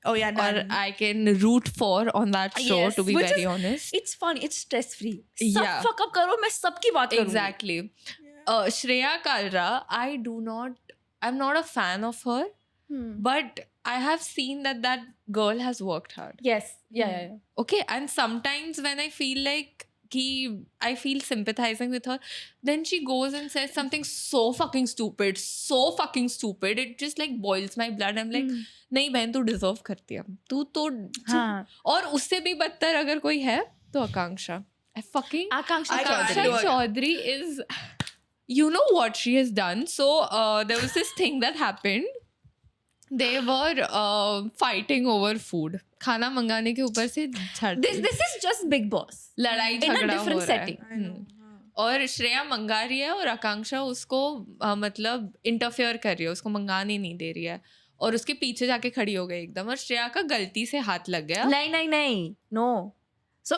Oh yeah, or none. I can root for on that show. Yes, to be which very is- honest, It's fun. It's stress free. Yeah. सब fuck up करो मैं सबकी बात करूँगी. exactly. Shreya Kalra, I'm not a fan of her, Hmm. but I have seen that girl has worked hard. Yes. Yeah. Okay, and sometimes when I feel like I feel sympathizing with her, then she goes and says something so fucking stupid. It just like boils my blood. I'm like, नहीं बहन तू deserve करती है, तू तो हाँ. और उससे भी बदतर अगर कोई है तो आकांक्षा. Akanksha Akansha Chaudhary is, you know what she has done. So there was this thing that happened. They were fighting over food. खाना मंगाने के ऊपर से This is just Big Boss. लड़ाई In a झगड़ा हो different रहा है. setting. I know. और श्रेया मंगा रही है और आकांक्षा उसको मतलब इंटरफेयर कर रही है, उसको मंगाने नहीं दे रही है और उसके पीछे जाके खड़ी हो गई एकदम और श्रेया का गलती से हाथ लग गया. नहीं. No. So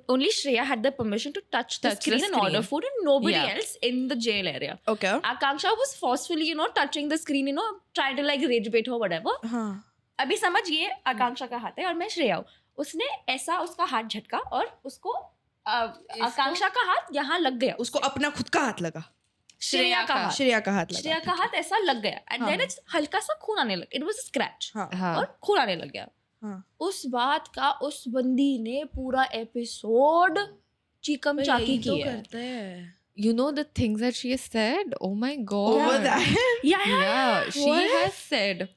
only Shreya had the permission to touch the screen and order food, and nobody Yeah. else in the jail area. Okay. Akanksha was forcefully, touching the screen, trying to like rage bait her, whatever. हाँ. अभी समझ ये आकांक्षा का हाथ है और मैं श्रेया हूँ. उसने ऐसा उसका हाथ झटका और उसको आकांक्षा का हाथ यहाँ लग गया. उसको अपना खुद का हाथ लगा. श्रेया का हाथ. श्रेया का हाथ लगा. श्रेया का हाथ ऐसा लग गया एंड देन इट्स हल्का सा खून आने लगा. इट वाज अ स्क्रैच हाँ. हाँ. और खून आने लग गया. हाँ. उस बात का उस बंदी ने पूरा एपिसोड चिकम चाकी की है. करता है. You know the things that she has said? Oh my god. Over that. Yeah, she has said,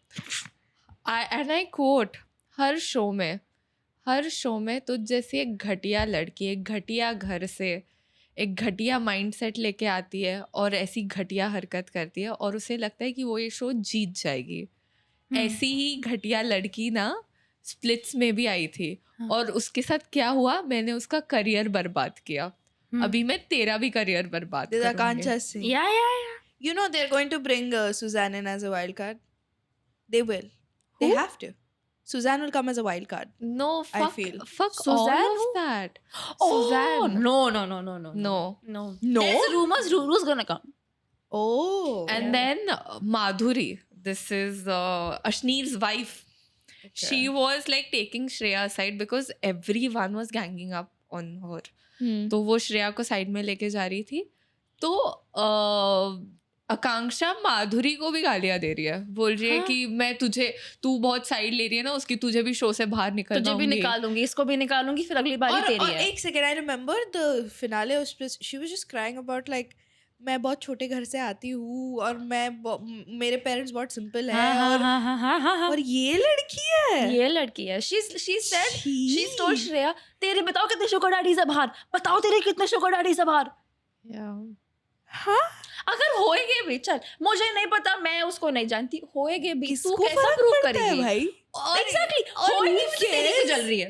I quote, her show में तुझ जैसी एक घटिया लड़की एक घटिया घर से एक घटिया माइंडसेट लेके आती है और ऐसी घटिया हरकत करती है और उसे लगता है कि वो ये शो जीत जाएगी. ऐसी ही घटिया लड़की ना स्प्लिट्स में भी आई थी और उसके साथ क्या हुआ, मैंने उसका करियर बर्बाद किया. अभी मैं तेरा भी करियर बर्बाद This is करूंगी. Akanksha Singh. Yeah. You know they're going to bring Suzanne in as a wild card. They will. They Who? have to. Suzanne will come as a wild card. No, I fuck, feel. fuck Suzanne all of who? that. Oh, Suzanne. no. No. There's rumors Ruru's gonna come. Oh. And then Madhuri, this is Ashneer's wife. She was like taking Shreya aside because everyone was ganging up on her. तो वो श्रेया को side में लेके जा रही थी. तो आकांक्षा माधुरी को भी गालियां दे रही है, बोल रही है कि तू बहुत साइड ले रही है ना उसकी, तुझे भी शो से बाहर निकलना, तुझे भी निकालूंगी, इसको भी निकालूंगी, फिर अगली बारी तेरी है. एक second, I remember the finale of Split. She was just crying about like मैं बहुत छोटे घर से आती हूँ और मेरे पेरेंट्स बहुत सिंपल हैं और ये लड़की है. She said she told Shreya, तेरे बताओ कितने शुगर डैडीज है बाहर, बताओ तेरे कितने शुगर डैडीज है बाहर. हाँ. अगर होएगे भी, चल मुझे नहीं पता, मैं उसको नहीं जानती, होएगे भी, तू किसको कैसा फर्क प्रूव पड़ता है करेगी भाई? एग्जैक्टली. होएगी भी तो तेरी क्यों जल रही है?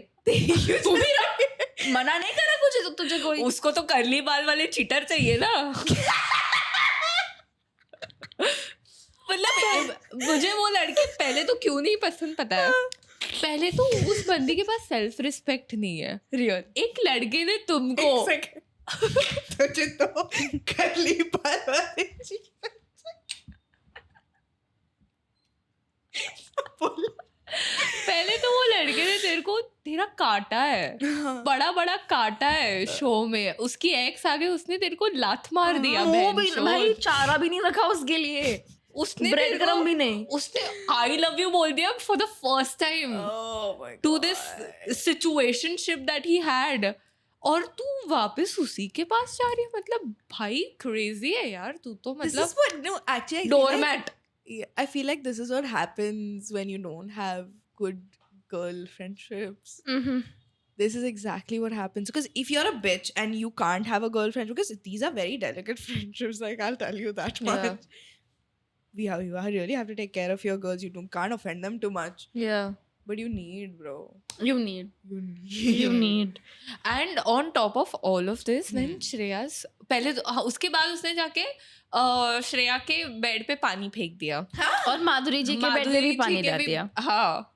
तू भी रख, मना नहीं करा कुछ तुझे कोई. उसको तो कर्ली बाल वाले चीटर चाहिए ना. मतलब मुझे वो लड़की पहले तो क्यों नहीं पसंद पता है. पहले तो उस बंदी के पास सेल्फ रिस्पेक्ट नहीं है. रियल एक लड़के ने तुमको तुझे तो कर्ली बाल वाले पहले तो वो लड़के ने तेरे को तेरा काटा है, बड़ा काटा है शो में. उसकी एक्स आगे उसने तेरे को लात मार दिया. वो भी भाई चारा भी नहीं रखा उसके लिए, उसने ब्रेड क्रम भी नहीं. उसने आई लव यू बोल दिया for the first time to this situationship that he had, और तू वापस उसी के पास जा रही है. मतलब भाई क्रेजी है यार तू तो. मतलब doormat. I feel like this is what happens when you don't have good girl friendships. This is exactly what happens. Because if you're a bitch and you can't have a girlfriend, because these are very delicate friendships, like I'll tell you that much. You really have to take care of your girls. You can't offend them too much. Yeah. But you need, bro. You need. And on top of all of this, when Shreya's पहले तो उसके बाद उसने जाके श्रेया के bed पे पानी फेंक दिया और माधुरी जी के बेड पे भी पानी डाल दिया. हाँ.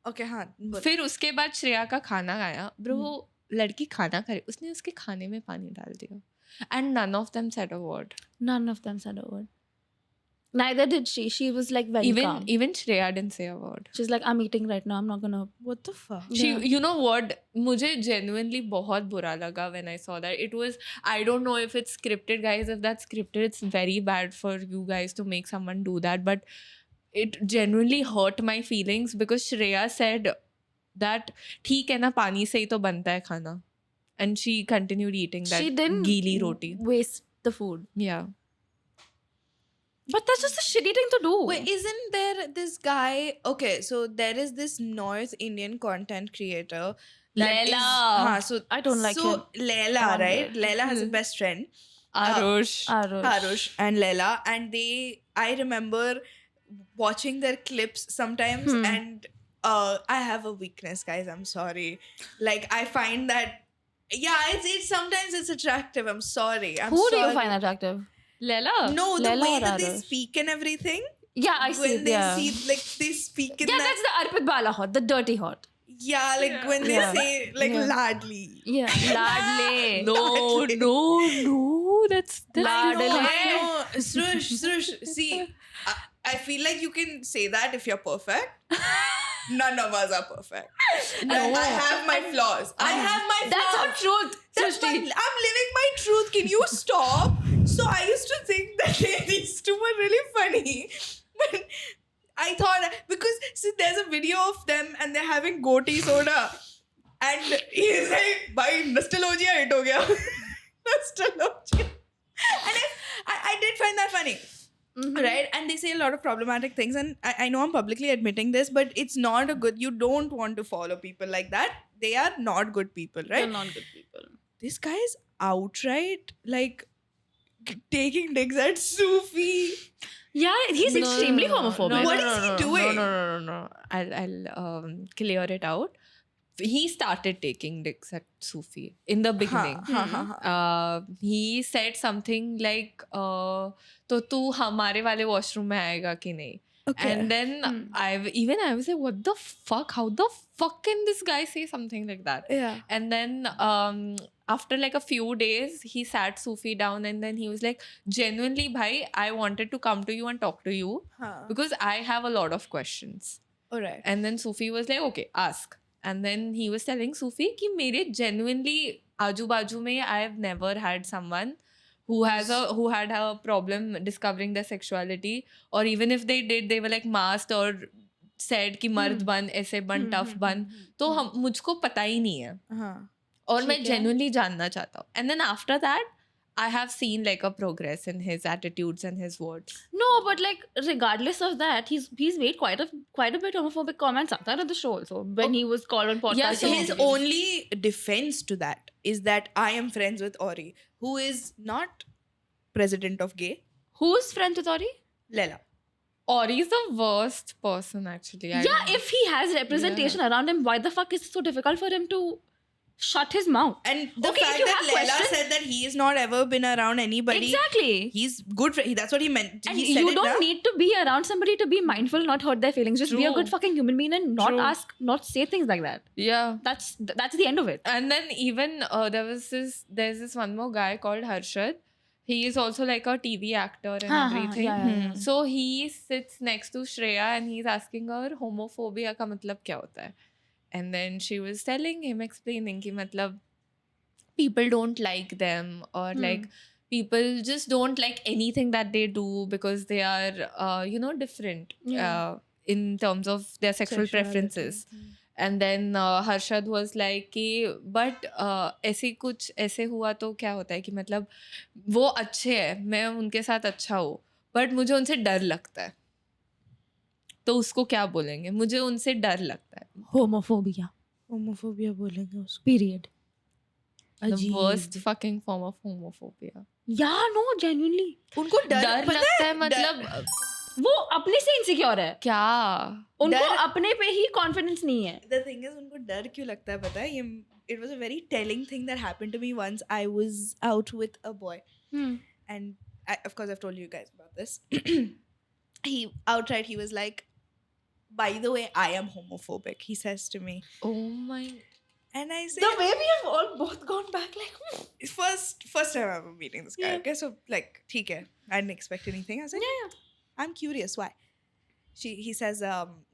Okay, हाँ. फिर उसके बाद श्रेया का खाना आया. ब्रो वो लड़की खाना करे, उसने उसके खाने में पानी डाल दिया. And none of them said a word. None of them said a word. Neither did she. She was like very calm. Even Shreya didn't say a word. She's like, I'm eating right now. I'm not gonna. What the fuck? You know what? मुझे genuinely बहुत बुरा लगा when I saw that. It was, I don't know if it's scripted, guys. If that's scripted, it's very bad for you guys to make someone do that. But it genuinely hurt my feelings because Shreya said that ठीक है ना पानी से ही तो बनता है खाना, and she continued eating that She didn't गीली roti. waste the food. Yeah. But that's just a shitty thing to do. Wait, isn't there this guy? Okay, so there is this North Indian content creator. Laila. So I don't like so him. Laila, Found right? it. Laila has a best friend, Arush. Harush and Laila, and I remember watching their clips sometimes, and I have a weakness, guys. I'm sorry. Like I find that, yeah, it's sometimes it's attractive. I'm sorry. I'm Who sorry. do you find attractive? Lela. No, the Laila way or that they Arush? speak and everything. Yeah, I see. When they Yeah, see, like they speak in yeah, that. that's the Arpit Bala hot, the dirty hot. Yeah, like when they Yeah. say like Yeah. ladly. Yeah, Ladle. No, that's Ladle. I know. Srush. See, I feel like you can say that if you're perfect. None of us are perfect. I have my flaws. I have my flaws. That's not truth. That's Srishti. I'm living my truth. Can you stop? So I used to think that these two were really funny. But I thought, because see, there's a video of them and they're having goatee soda. And he's like, bhai, nostalgia hit ho gaya. Nostalgia. And I did find that funny. Right? And they say a lot of problematic things. And I know I'm publicly admitting this, but it's not a good, you don't want to follow people like that. They are not good people, right? They're not good people. This guy is outright like taking digs at Sufi. Yeah, he's extremely homophobic. What is he doing? No. I'll clear it out. He started taking dicks at Sufi in the beginning. He said something like, तो तू हमारे वाले washroom में आएगा कि नहीं? Okay. And then I was like, what the fuck? How the fuck can this guy say something like that? Yeah. And then after like a few days, he sat Sufi down and then he was like, genuinely, bhai, I wanted to come to you and talk to you because I have a lot of questions. Alright. And then Sufi was like, okay, ask. And then he was telling Sufi कि मेरे genuinely आजू बाजू में I have never had someone who had a problem discovering their sexuality, or even if they did, they were like masked or said कि मर्द बन, ऐसे बन, tough बन. तो मुझको पता ही नहीं है. और मैं genuinely जानना चाहता हूँ. And then after that, I have seen like a progress in his attitudes and his words. No, but like regardless of that, he's made quite a bit homophobic comments outside of the show also. When he was called on podcast. Yeah, So so his only defense to that is that I am friends with Ori, who is not president of gay. Who's friends with Ori? Lela. Ori's the worst person actually. Yeah, if he has representation around him, why the fuck is it so difficult for him to shut his mouth? And the Okay, if fact you that have Lela questions- said that he has not ever been around anybody. Exactly. He's good. That's what he meant. And He said you it, don't na? need to be around somebody to be mindful, not hurt their feelings. Just be a True. good fucking human being and not True. ask, not say things like that. Yeah. That's the end of it. And then even there's this one more guy called Harshad. He is also like a TV actor and everything. yeah. So he sits next to Shreya and he's asking her homophobia का मतलब क्या होता है? And then she was telling him, explaining कि मतलब people don't like them, or like people just don't like anything that they do because they are different in terms of their sexual preferences. And then Harshad was like कि but ऐसे हुआ तो क्या होता है कि मतलब वो अच्छे हैं, मैं उनके साथ अच्छा हूँ, but मुझे उनसे डर लगता है, तो उसको क्या बोलेंगे? मुझे उनसे डर लगता है. Homophobia. Homophobia बोलेंगे उसको. Period. The worst fucking form of homophobia. Yeah, no, genuinely. उनको डर डर पता लगता है है मतलब वो अपने से इनसिक्योर है. क्या? उनको डर- अपने पे ही कॉन्फिडेंस नहीं है. The thing is, उनको डर क्यों लगता है पता है? It was a very telling thing that happened to me once. I was out with a boy, and of course I've told you guys about this. He was like, by the way, I am homophobic. He says to me, Oh my. and I say, The way we have all both gone back like, first time I'm meeting this guy. Yeah. Okay, so like, ठीक है. I didn't expect anything. I was like, yeah. I'm curious why. He says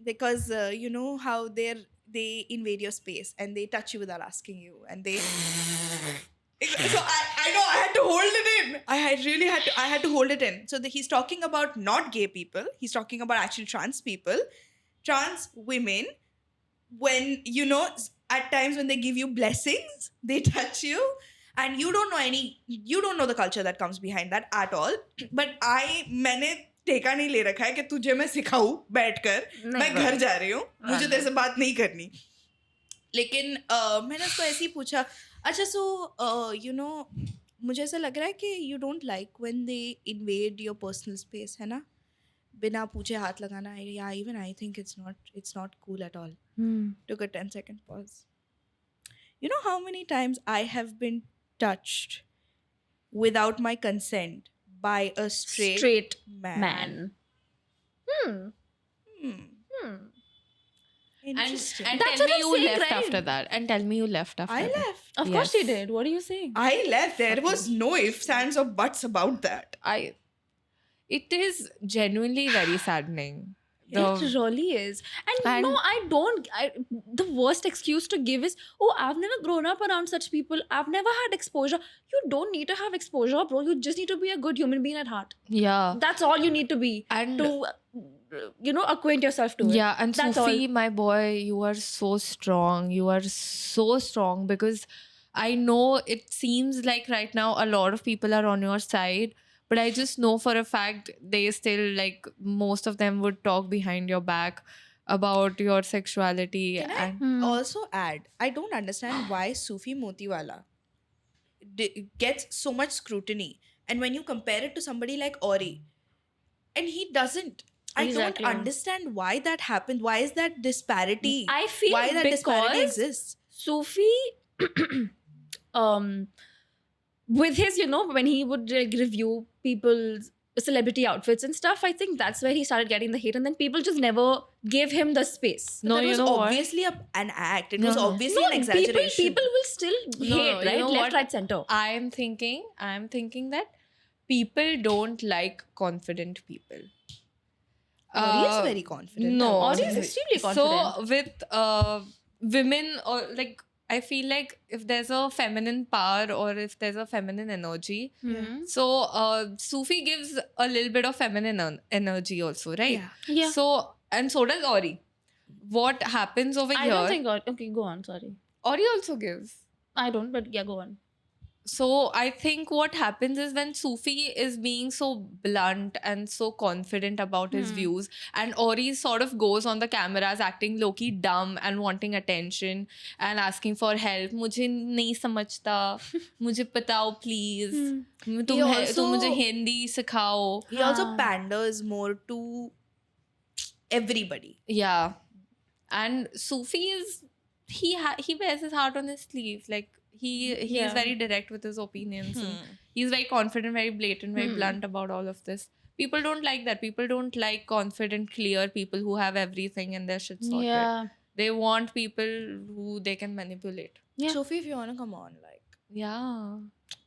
because you know how they invade your space and they touch you without asking you, and they so I know I had to hold it in. I I really had to hold it in. So he's talking about not gay people. He's talking about actually trans people, trans women. When at times when they give you blessings, they touch you, and you don't know the culture that comes behind that at all. But मैंने टेका नहीं ले रखा है कि तुझे मैं सिखाऊं बैठकर, मैं घर जा रही हूँ, मुझे तेरे से बात नहीं करनी. लेकिन मैंने उसको ऐसे ही पूछा, अच्छा सो मुझे ऐसा लग रहा है कि you don't like when they invade your personal space, है ना, बिना पूछे हाथ लगाना. Yeah, even I think it's not cool at all. Took a 10-second pause. You know how many times I have been touched without my consent by a straight man. Interesting. And That's tell what me I'm you saying, left right? after that. And tell me you left after I that. left. Of course Yes. he did. What are you saying? I left. There was no ifs, ands, or buts about that. It is genuinely very saddening. It really is. And no, the worst excuse to give is, oh, I've never grown up around such people. I've never had exposure. You don't need to have exposure, bro. You just need to be a good human being at heart. Yeah. That's all you need to be. And to, acquaint yourself to it. yeah, and That's Sufi, all. my boy, you are so strong. You are so strong, because I know it seems like right now a lot of people are on your side, but I just know for a fact they still, like, most of them would talk behind your back about your sexuality. Can I and also add, I don't understand why Sufi Motiwala gets so much scrutiny. And when you compare it to somebody like Ori, and he doesn't. Exactly. I don't understand why that happened. Why is that disparity? I feel why that disparity because exists. Sufi, with his, when he would review people's celebrity outfits and stuff, I think that's where he started getting the hate, and then people just never gave him the space. no, That you was know what? obviously an act. It No, was no. obviously an exaggeration. People will still hate, you right? know Left, what? right, center. I'm thinking that people don't like confident people. Ori is very confident. No, Ori is extremely confident. So with women, or like, I feel like if there's a feminine power or if there's a feminine energy, Mhm. so Sufi gives a little bit of feminine energy also, right? Yeah. Yeah. So, and so does Ori. What happens over I here? don't think. Okay, go on. Sorry. Ori also gives. I don't, but yeah, go on. So I think what happens is when Sufi is being so blunt and so confident about his views, and Ori sort of goes on the cameras acting low-key dumb and wanting attention and asking for help. मुझे नहीं समझता, मुझे बताओ please. तुम मुझे हिंदी सिखाओ. He also panders more to everybody. Yeah, and Sufi is he wears his heart on his sleeve. Like he is very direct with his opinions. And he's very confident, very blatant, very blunt about all of this. People don't like that. People don't like confident, clear people who have everything and their shit sorted. Yeah. They want people who they can manipulate. Yeah. Sophie, if you want to come on, like, Yeah.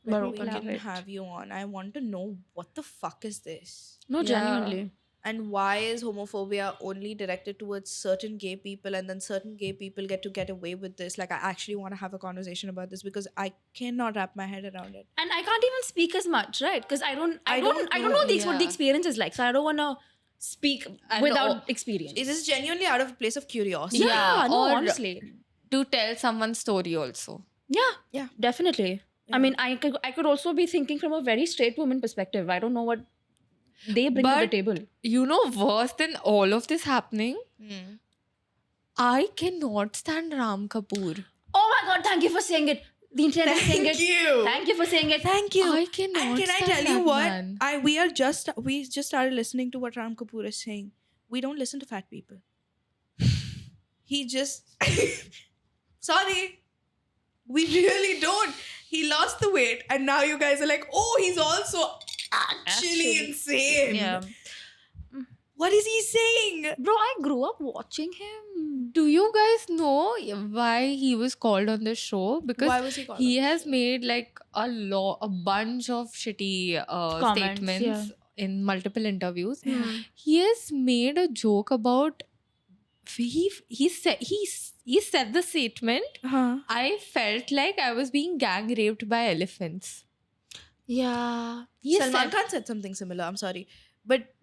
let But me open fucking it. have you on. I want to know what the fuck is this? No, Yeah. genuinely. And why is homophobia only directed towards certain gay people, and then certain gay people get away with this? Like, I actually want to have a conversation about this because I cannot wrap my head around it. And I can't even speak as much, right? Because I don't know what the yeah. experience is like. So I don't want to speak And without experience. Is this genuinely out of a place of curiosity? Yeah, no, or- honestly. To tell someone's story also. Yeah, definitely. I mean, I could also be thinking from a very straight woman perspective. I don't know what they bring to the But- table. You know, worse than all of this happening, Hmm. I cannot stand Ram Kapoor. Oh my god, thank you for saying it. The internet is saying it. Thank you. Thank you for saying it. Thank you. I cannot And can I stand tell you that what? man. We just started listening to what Ram Kapoor is saying. We don't listen to fat people. He just sorry. We really don't. He lost the weight, and now you guys are like, oh, he's also actually insane. Yeah. What is he saying? Bro, I grew up watching him. Do you guys know why he was called on this show? Because Why was he called? he has made like a bunch of shitty Comments, statements yeah. in multiple interviews. Hmm. He has made a joke about he said the statement, Huh? I felt like I was being gang raped by elephants. Yeah. Salman Khan said something similar. I'm sorry, but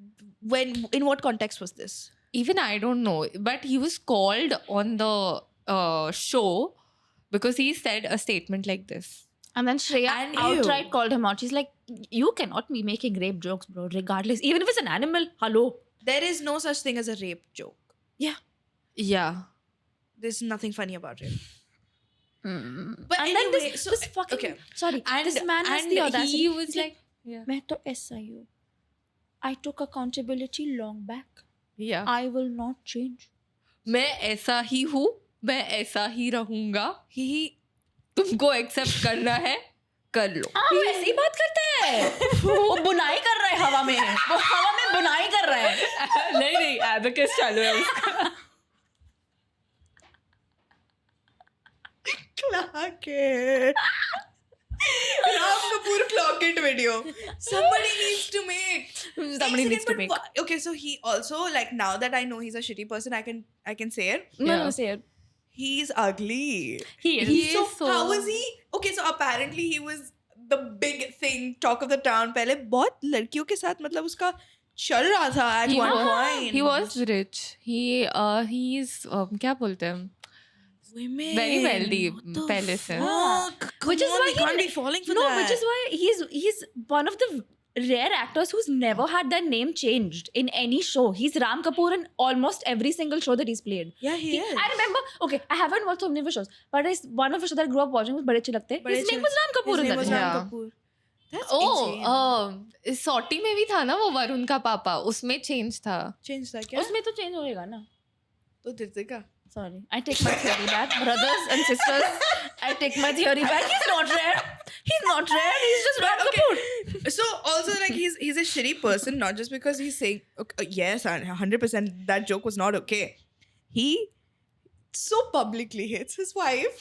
in what context was this? Even I don't know, but he was called on the show because he said a statement like this. And then Shreya And outright ew. called him out. She's like, you cannot be making rape jokes, bro, regardless. Even if it's an animal, hello. There is no such thing as a rape joke. Yeah. There's nothing funny about it. But and then anyway, this fucking, okay. sorry, this man has the audacity. he was He's like, yeah. मैं तो ऐसा ही हूँ. I took accountability long back. Yeah. I will not change. मैं ऐसा ही हूँ, मैं ऐसा ही रहूंगा. He तुमको एक्सेप्ट करना है, कर लो. वो ऐसी ही बात करता है. वो बुनाई कर रहा है हवा में. वो हवा में बुनाई कर रहा है. नहीं एबेकस चालू है उसका. clock it. Ram Kapoor clock it video. Somebody needs to make. Somebody needs to make. Okay, so he also, like, now that I know he's a shitty person, I can say it. No, Yeah. say it. He's ugly. He is. He So is so- how was he? Okay, so apparently he was the big thing, talk of the town. पहले बहुत लड़कियों के साथ मतलब उसका चल रहा था at He one was- point. He was rich. He's क्या बोलते हैं? Women. Very wealthy What the पहले से. fuck? Which Come is on, why we he can't be falling for no, that. which is why he's one of the rare actors who's never had their name changed in any show. He's Ram Kapoor in almost every single show that he's played. Yeah, he is. I remember. Okay, I haven't watched so many of his shows, but it's one of the shows that I grew up watching was बड़े अच्छे लगते. बड़े His name अच्छे- was Ram Kapoor His in name that. was Ram Yeah. Kapoor. That's insane. Oh, सॉटी में भी था ना वो वरुण का पापा, उसमें चेंज था. Change था क्या? उसमें तो change होएगा ना. तो दिलजिका. Sorry, I take my theory back, brothers and sisters. I take my theory back. He's not rare. He's not rare. He's just Ram Kapoor. So also, like, he's a shitty person, not just because he's saying okay, yes, 100% that joke was not okay. He so publicly hates his wife.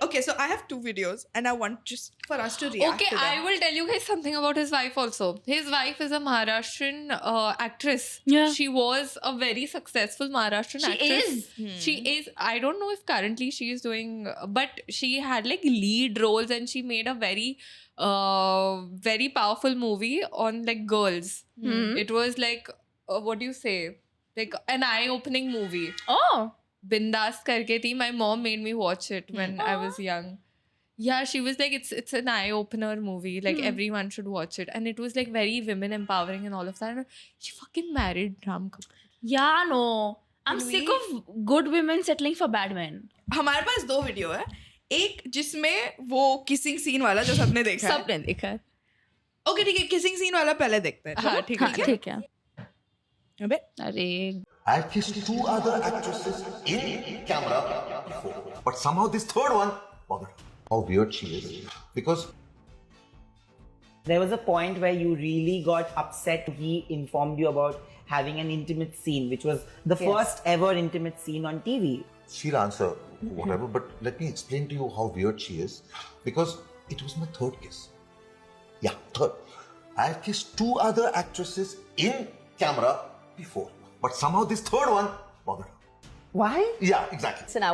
Okay, so I have 2 videos and I want just for us to react Okay, to them. I will tell you guys something about his wife also. His wife is a Maharashtrian actress. Yeah. She was a very successful Maharashtrian She actress. is. She is. I don't know if currently she is doing, but she had like lead roles and she made a very powerful movie on like girls. Hmm. It was like, what do you say? Like an eye-opening movie. Oh. Bindas karke thi. My mom made me watch it when I was young. Yeah, she was like, it's an eye-opener movie. Like everyone should watch it. And it was like very women empowering and all of that. And she fucking married Ram Kapoor. Yeah, no. I'm Can sick we- of good women settling for bad men. हमारे पास 2 video है. एक जिसमें वो kissing scene वाला जो सबने देखा है. सबने देखा है. Okay, ठीक है, किसिंग सीन वाला पहले देखते हैं. हाँ, ठीक है. हाँ, ठीक है. अबे अरे I've kissed 2 other actresses in camera before, but somehow this third one bothered her. How weird she is. Because There was a point where you really got upset. He informed you about having an intimate scene, which was the first ever intimate scene on TV. she'll answer whatever, but let me explain to you how weird she is. Because it was my 3rd kiss. Yeah, 3rd. I've kissed 2 other actresses in camera before, but somehow this 3rd one bothered her. Why? Yeah, exactly. Listen, I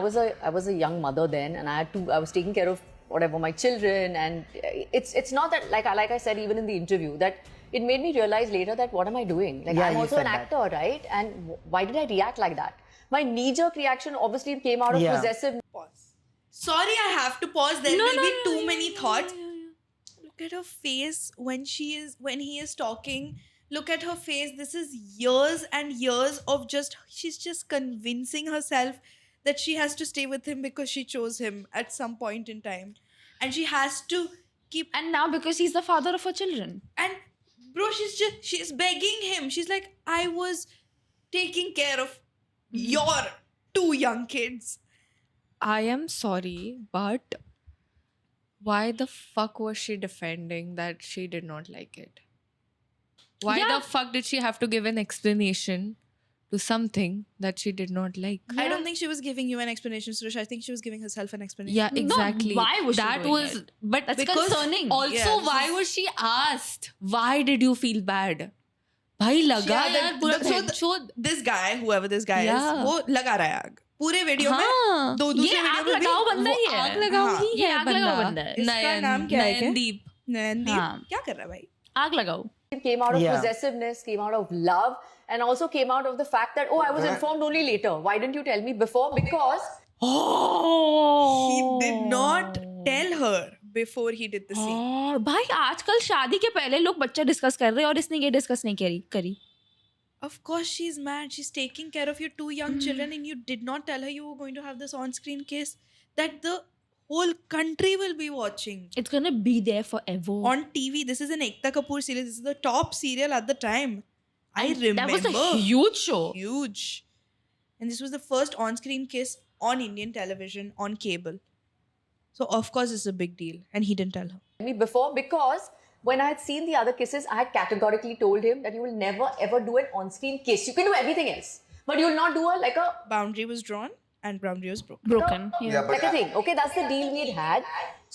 was a young mother then, and I was taking care of whatever my children, and it's not that like I said even in the interview that it made me realize later that what am I doing? Like Yeah, I'm you also said an that. actor, right? And why did I react like that? My knee-jerk reaction obviously came out of Yeah. possessive. pause. Sorry, I have to pause. There will be too many thoughts. Yeah. Look at her face when he is talking. Look at her face. This is years and years of she's just convincing herself that she has to stay with him because she chose him at some point in time. And she has to keep, And now because he's the father of her children. and bro, she's begging him. She's like, I was taking care of your 2 young kids. I am sorry, but why the fuck was she defending that she did not like it? Why Yeah. the fuck did she have to give an explanation to something that she did not like? I don't think she was giving you an explanation, Suresh. I think she was giving herself an explanation. Yeah, exactly. why was she that doing was it? but That's because concerning. Also, Yeah, this why is- was she asked? Why did you feel bad? भाई लगा Yeah, यार पूरा so भैंचोद. this guy, whoever this guy Yeah. is, वो लगा रहा है आग. पूरे वीडियो हाँ, में दूसरे ये वीडियो आग में भी लगाओ बंदा ही है। आग लगाओ हाँ, ही ये है आग लगाओ बंदा है। इसका नाम क्या है क्या? नयनदीप नयनदीप हाँ। क्या कर रहा है भाई? आग लगाओ। It came out of Yeah. possessiveness, came out of love, and also came out of the fact that, oh, I was informed only later. Why didn't you tell me before? Because He did not tell her before he did the scene. और भाई आजकल शादी के पहले लोग बच्चा discuss कर रहे हैं और इसने ये डिस्कस नहीं करी। Of course she's mad. She's taking care of your 2 young children and you did not tell her you were going to have this on-screen kiss that the whole country will be watching. It's gonna be there forever. On TV, this is an Ekta Kapoor serial. This is the top serial at the time. I remember. That was a huge show. Huge. And this was the first on-screen kiss on Indian television on cable. So of course it's a big deal. And he didn't tell her. me before because when I had seen the other kisses, I had categorically told him that you will never ever do an on-screen kiss. You can do everything else, but you will not do like a Boundary was drawn and boundary was broken. Broken. Yeah. but like a thing. Okay, that's the deal we had had.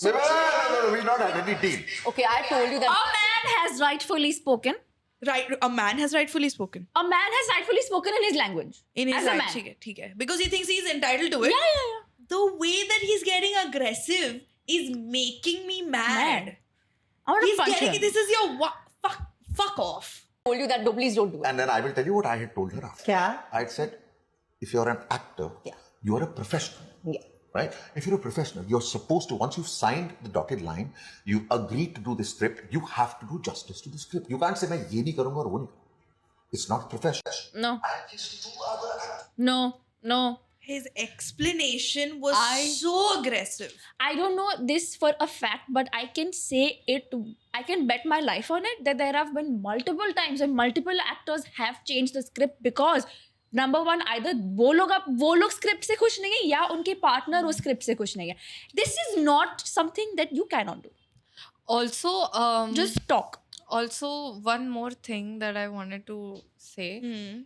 No, we've not had any deal. Okay, I told you A that. man has rightfully spoken. Right, a man has rightfully spoken. A man has rightfully spoken in his language. In his As a right, man. ठीक है. Because he thinks he's entitled to it. Yeah. The way that he's getting aggressive is making me mad. I want to He's punch getting him. this is your fuck off. Told you that. No, please don't do it. And then I will tell you what I had told her after. क्या? I had said, if you're an actor, Yeah. you're a professional. Yeah. Right? If you're a professional, you're supposed to, once you've signed the dotted line, you agreed to do the script, you have to do justice to the script. You can't say, मैं ये नहीं करूँगा और वो नहीं करूँगा. It's not professional. No. I kissed 2 other actors. No. His explanation was so aggressive. I don't know this for a fact, but I can say it. I can bet my life on it that there have been multiple times when multiple actors have changed the script because number one, either वो लोग script से खुश नहीं है या उनके partner उस script से खुश नहीं है. This is not something that you cannot do. also Just talk. also one more thing that I wanted to say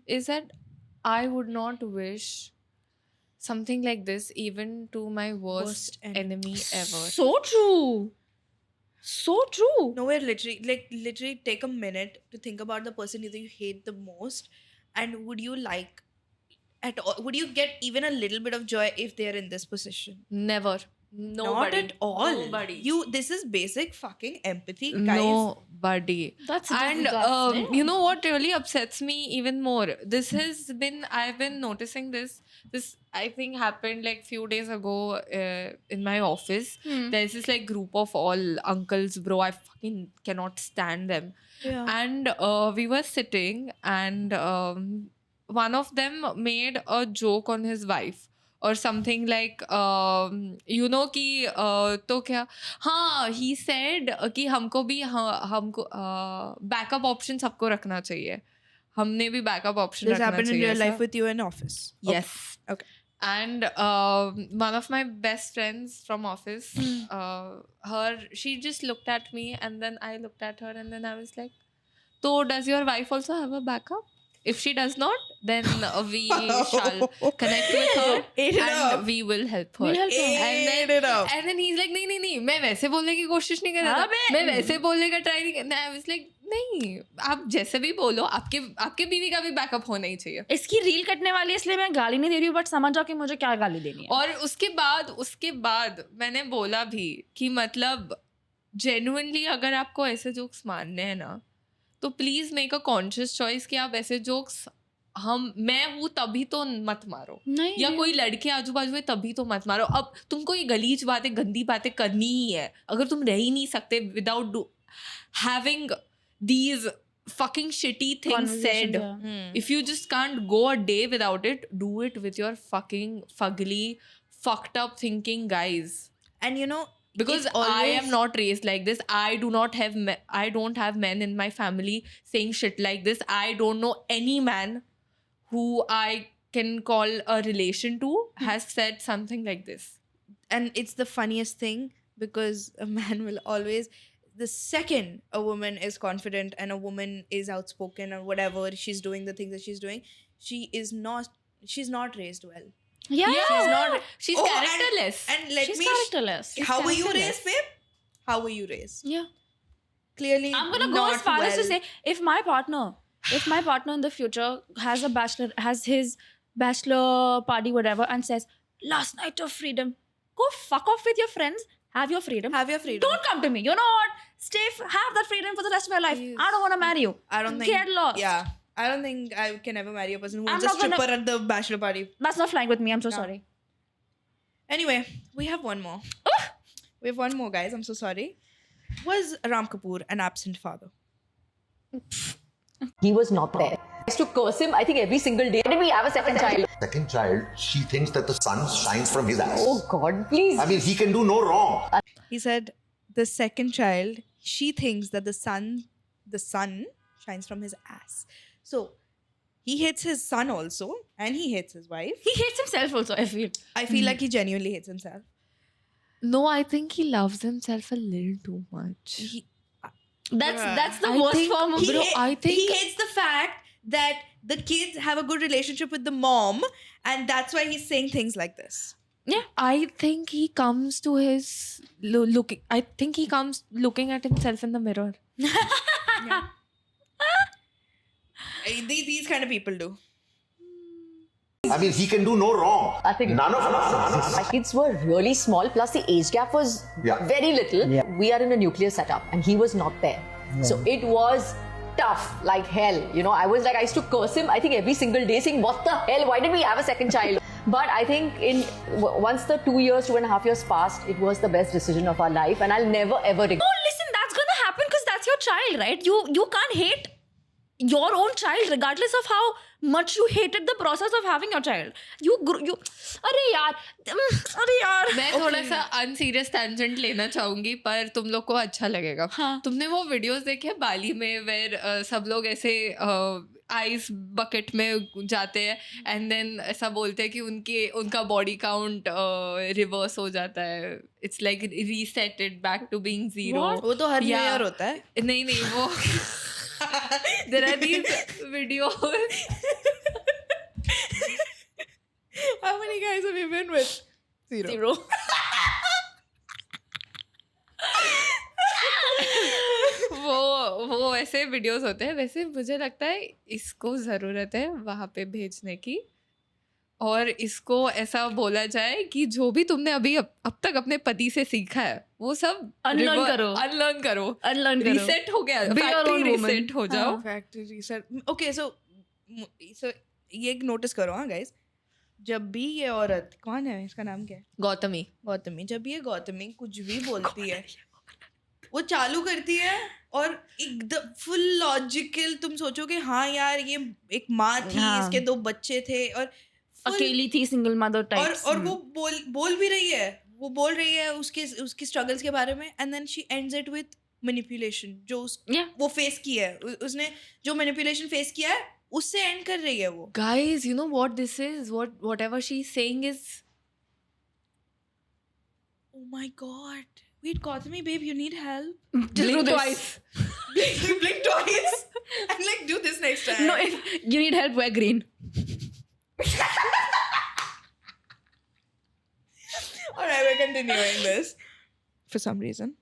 is that I would not wish something like this even to my worst enemy ever. So true. So true. Nowhere literally take a minute to think about the person that you hate the most, and would you like at all? Would you get even a little bit of joy if they are in this position? Never. Nobody. Not at all. Nobody. This is basic fucking empathy, guys. Nobody. That's And disgusting. you know what really upsets me even more? This has been, I've been noticing this I think happened like few days ago in my office. There's this like group of all uncles, bro. I fucking cannot stand them. Yeah. And we were sitting and one of them made a joke on his wife. Or something like, you know कि तो क्या हाँ he said कि हमको भी हमको backup option सबको रखना चाहिए हमने भी backup option This रखना happened in चाहिए real life ऐसा. with you in office. Yes. Okay. And one of my best friends from office, she just looked at me and then I looked at her and then I was like, so does your wife also have a backup? If she does not, then we shall connect with her Ate it and up. we will help her. We'll help her. Ate it up. And then he's like, नहीं, मैं वैसे बोलने की कोशिश नहीं कर रहा था. मैं वैसे बोलने का ट्राई नहीं करना. I was like, नहीं, आप जैसे भी बोलो, आपके बीवी का भी बैकअप होना ही चाहिए. इसकी रील कटने वाली है इसलिए मैं गाली नहीं दे रही हूँ बट समझ जाओ कि मुझे क्या गाली देनी है. और उसके बाद मैंने बोला भी कि मतलब genuinely अगर आपको ऐसे जोक्स मानने हैं ना तो please make a conscious choice कि आप ऐसे जोक्स मैं हूँ तभी तो मत मारो नहीं या कोई लड़के आजू बाजू है तभी तो मत मारो. अब तुमको ये गलीज बातें गंदी बातें करनी ही है अगर तुम रह ही नहीं सकते without having these fucking shitty things said. If you just can't go a day without it, do it with your fucking fugly fucked up thinking guys. And you know, Because it's I always- am not raised like this. I don't have men in my family saying shit like this. I don't know any man who I can call a relation to has said something like this. And it's the funniest thing because a man will always, the second a woman is confident and a woman is outspoken or whatever she's doing, the things that she's doing, she's not raised well. Yeah. She's not. She's Oh, characterless. And let She's me. characterless. How were you raised, babe? How were you raised? Yeah. Clearly, I'm gonna go not as far as to well. say if my partner in the future has his bachelor party, whatever, and says, last night of freedom. Go fuck off with your friends. Have your freedom. Have your freedom. Don't come to me. You know what? Have that freedom for the rest of your life. I don't want to marry you. I don't think. Get lost. Yeah. I don't think I can ever marry a person who I'm wants a not gonna- stripper at the bachelor party. That's not flying with me. I'm so sorry. Anyway, we have one more. We have one more, guys. I'm so sorry. Was Ram Kapoor an absent father? He was not there. I used to curse him, I think, every single day. Why did we have a second child? Second child, she thinks that the sun shines from his ass. Oh God, please. I mean, he can do no wrong. He said the second child, she thinks that the sun shines from his ass. So he hates his son also, and he hates his wife. He hates himself also, I feel. I feel like he genuinely hates himself. No, I think he loves himself a little too much. That's the I worst think- form of Bro, I think- he hates the fact that the kids have a good relationship with the mom, and that's why he's saying things like this. I think he comes to his looking. I think he comes looking at himself in the mirror. These kind of people do. I mean, he can do no wrong. I think None of us my kids were really small, plus the age gap was Yeah. very little. Yeah. We are in a nuclear setup, and he was not there. So it was tough, like hell. You know, I used to curse him, I think, every single day, saying, what the hell, why did we have a second child? But I think once the 2.5 years passed, it was the best decision of our life, and I'll never ever regret. Oh, listen, that's gonna happen because that's your child, right? You can't hate your own child regardless of how much you hated the process of having your child. अरे यार मैं थोड़ा सा अनसीरियस tangent लेना चाहूंगी, पर तुम लोग को अच्छा लगेगा. हाँ. तुमने वो वीडियोस देखे बाली में वेर सब लोग ऐसे आइस बकेट में जाते हैं एंड देन ऐसा बोलते हैं कि उनका बॉडी काउंट रिवर्स हो जाता है. It's like reseted back to being zero. वो तो हर Yeah. ईयर होता है. नहीं वो there are these videos. How many guys have you been with? Zero. वो ऐसे वीडियोस होते हैं. वैसे मुझे लगता है इसको ज़रूरत है वहाँ पे भेजने की, और इसको ऐसा बोला जाए कि जो भी तुमने अभी अब तक अपने पति से सीखा है वो सब Unlearn करो. अनलर्न करो. रीसेट हो गया. Be your own woman. Reset हो जाओ. Factory reset. Okay, so ये एक नोटिस करो हाँ guys. जब भी ये औरत, कौन है इसका नाम क्या है? गौतमी. जब ये गौतमी कुछ भी बोलती है, वो चालू करती है और एकदम फुल लॉजिकल. तुम सोचोगे हाँ यार ये एक माँ थी, हाँ. इसके 2 बच्चे थे और full- अकेली थी, सिंगल मदर टाइप. और वो बोल भी रही है. वो बोल रही है उसकी स्ट्रगल्स के बारे में, and then she ends it with manipulation. जो वो फेस की है, उसने जो मैनिपुलेशन फेस किया है उससे एंड कर रही है वो. Guys, you know what this is? Whatever she's saying is. Oh my god. Wait, Gautami, babe, you need help. Blink twice. Blink twice. And like do this next time. No, if you need help, wear green. Alright, we're continuing this. For some reason.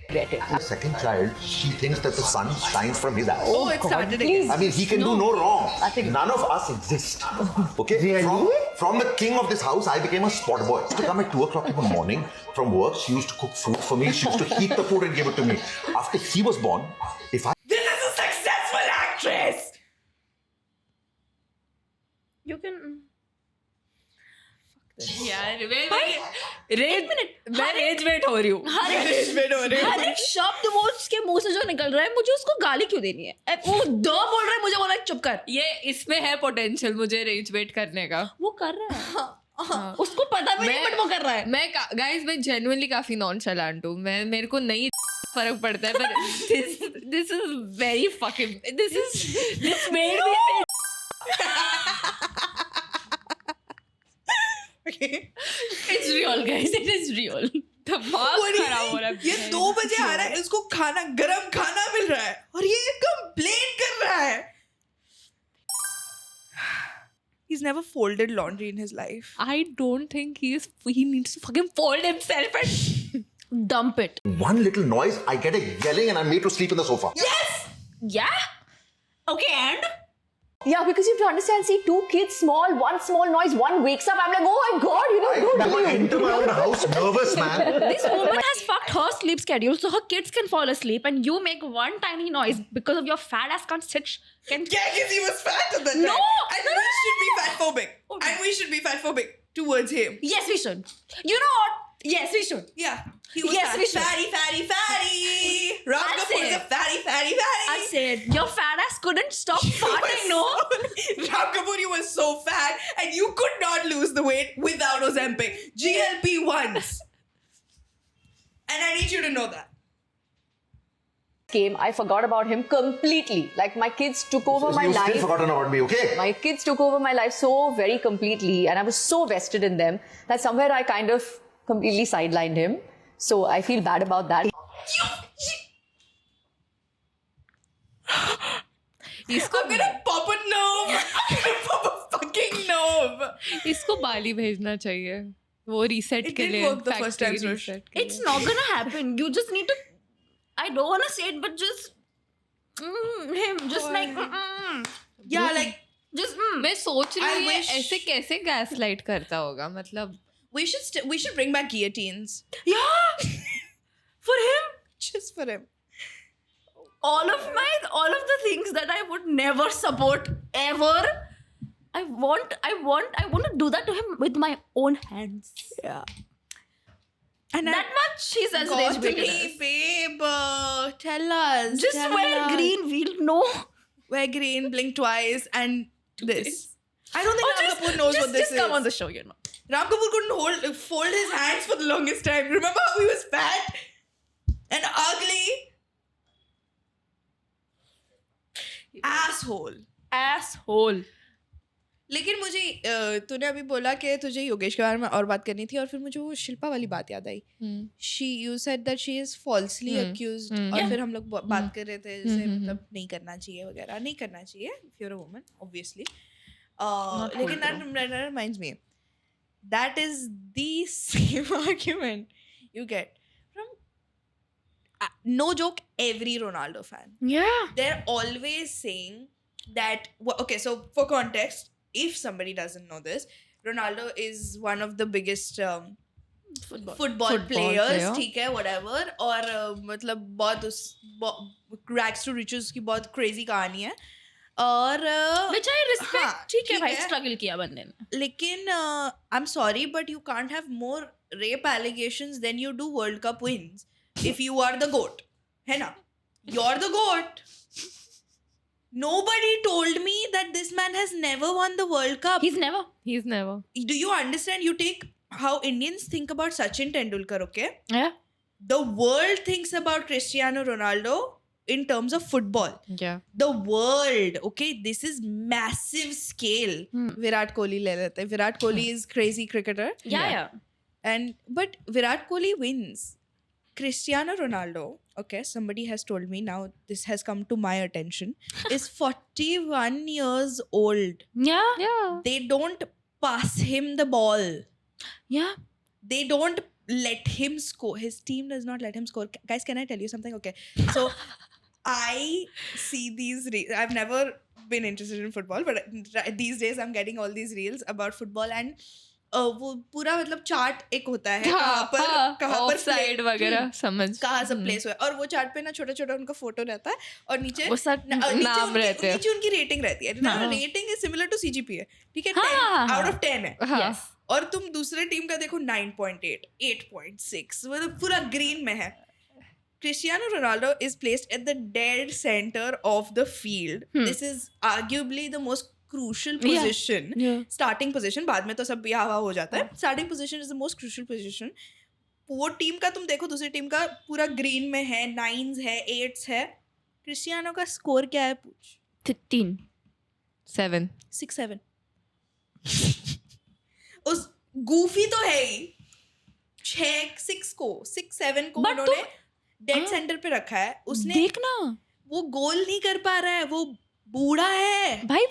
The second child, she thinks that the sun shines from his ass. Oh, it started again. I mean, he can do no wrong. None of us exist. Okay? From the king of this house, I became a spot boy. She used to come at 2 o'clock in the morning from work. She used to cook food for me. She used to heat the food and give it to me. After he was born, if I This is a successful actress. You can. यार मैं raise wait हो रही हूँ. हर एक शब्द वो उसके मुंह से जो निकल रहा है, मुझे उसको गाली क्यों देनी है? वो बोल रहा है, मुझे बोला चुप कर. ये इसमें है पोटेंशियल मुझे रेज वेट करने का. वो कर रहा है. उसको पता भी नहीं, बट वो कर रहा है. मैं गाइस मैं जेन्युइनली काफी नॉनशैलेंट हूँ. मेरे को नहीं फर्क पड़ता है, पर this is very fucking this made me It's real, guys. It is real. दिमाग खराब हो रहा है. ये 2 बजे आ रहा है, इसको गरम खाना मिल रहा है और ये कंप्लेन कर रहा है. He's never folded laundry in his life. I don't think he needs to fucking fold himself and Dump it. one little noise, I get a yelling and I'm made to sleep in the sofa. Yeah? Okay, and? Yeah, because you have to understand, see, 2 kids, one small noise, one wakes up. I'm like, oh my God, you know, I don't never do enter my own house nervous, man. This woman has fucked her sleep schedule so her kids can fall asleep, and you make one tiny noise because of your fat ass can't sit. Yeah, because he was fat at that time. No! And we should be fatphobic. Okay. And we should be fatphobic towards him. Yes, we should. You know what? Yes, we should. Yeah. He was Yes, fat. we should. Fatty. Ram I'll Kapoor say is a it. fatty. I said your fat ass couldn't stop farting. No. Ram Kapoor, you were so fat and you could not lose the weight without Ozempic. GLP-1s. And I need you to know that. Came, I forgot about him completely. Like my kids took over my You've still life. forgotten about me, okay? My kids took over my life so very completely, and I was so vested in them that somewhere I kind of completely sidelined him. So I feel bad about that. I'm gonna pop a nerve. I'm gonna pop a fucking nerve. इसको बाली भेजना चाहिए वो reset It के didn't लिए work the first time, factory Sush. reset के It's लिए. not gonna happen. You just need to. I don't wanna say it, but just him, just like Yeah, like just मैं सोच रही I हूँ ये wish- ऐसे कैसे गैसलाइट करता होगा मतलब we should bring back guillotines. yeah. For him, Just for him. all of the things that I would never support ever. I want to do that to him with my own hands. Yeah. And That much he says rage baited us. Gautami, babe, tell us. Just tell wear us. green. We'll know. Wear green, blink twice, and this. I don't think Or Ram Kapoor knows what this just is. come on the show, you know. Ram Kapoor couldn't fold his hands for the longest time. Remember how he was fat and ugly? Asshole. लेकिन मुझे तूने अभी बोला कि तुझे योगेश के बारे में और बात करनी थी और फिर मुझे वो शिल्पा वाली बात याद आई you said that she is falsely accused और फिर हम लोग बात कर रहे थे जैसे मतलब नहीं करना चाहिए वगैरह नहीं करना चाहिए if you're a woman obviously लेकिन that reminds me that is the same argument you get from no joke every Ronaldo fan. Yeah. They're always saying that okay, so for context, if somebody doesn't know this, Ronaldo is one of the biggest football players, player. ठीक है, whatever, और मतलब बहुत rags to riches की बहुत crazy कहानी है और Which I respect. हाँ, ठीक है भाई, है। struggle किया बंदे ने. लेकिन I'm sorry but you can't have more rape allegations than you do World Cup wins if you are the GOAT, है ना? You're the GOAT. Nobody told me that this man has never won the World Cup. He's never. Do you understand? You take how Indians think about Sachin Tendulkar, okay? Yeah. The world thinks about Cristiano Ronaldo in terms of football. yeah The world, okay? This is massive scale. Virat Kohli le lete. Virat Kohli is crazy cricketer. Yeah. But Virat Kohli wins. Cristiano Ronaldo, okay, somebody has told me now, this has come to my attention, is 41 years old. Yeah. They don't pass him the ball. Yeah. They don't let him score. His team does not let him score. Guys, can I tell you something? Okay. So I see these I've never been interested in football, but these days I'm getting all these reels about football and वो पूरा मतलब chart एक होता है कहाँ पर side वगैरह समझ कहाँ सब प्लेस हुआ है और वो चार्ट पे ना छोटा छोटा उनका फोटो रहता है और नीचे वो सब नाम रहते हैं। नीचे उनकी रेटिंग रहती है rating is similar to CGPA, ठीक है, हाँ, 10 आउट ऑफ 10 है हाँ Yes. और तुम दूसरे टीम का देखो 9.8 8.6 मतलब पूरा ग्रीन में है. Cristiano Ronaldo is placed at the dead center of the field. This is arguably the most crucial position. Yeah. Starting position, बाद में तो सब यहाँ हो जाता है. Starting position is the most crucial position. वो टीम का तुम देखो दूसरी टीम का पूरा ग्रीन में है, 9s है, 8s है. क्रिस्टियानो का स्कोर क्या है पूछ? 13. 7 6-7. उस गूफी तो है ही. 6-7 को But उन्होंने डेड सेंटर पे रखा है. उसने देखना वो गोल नहीं कर पा रहा है, वो बूढ़ा है. भाई,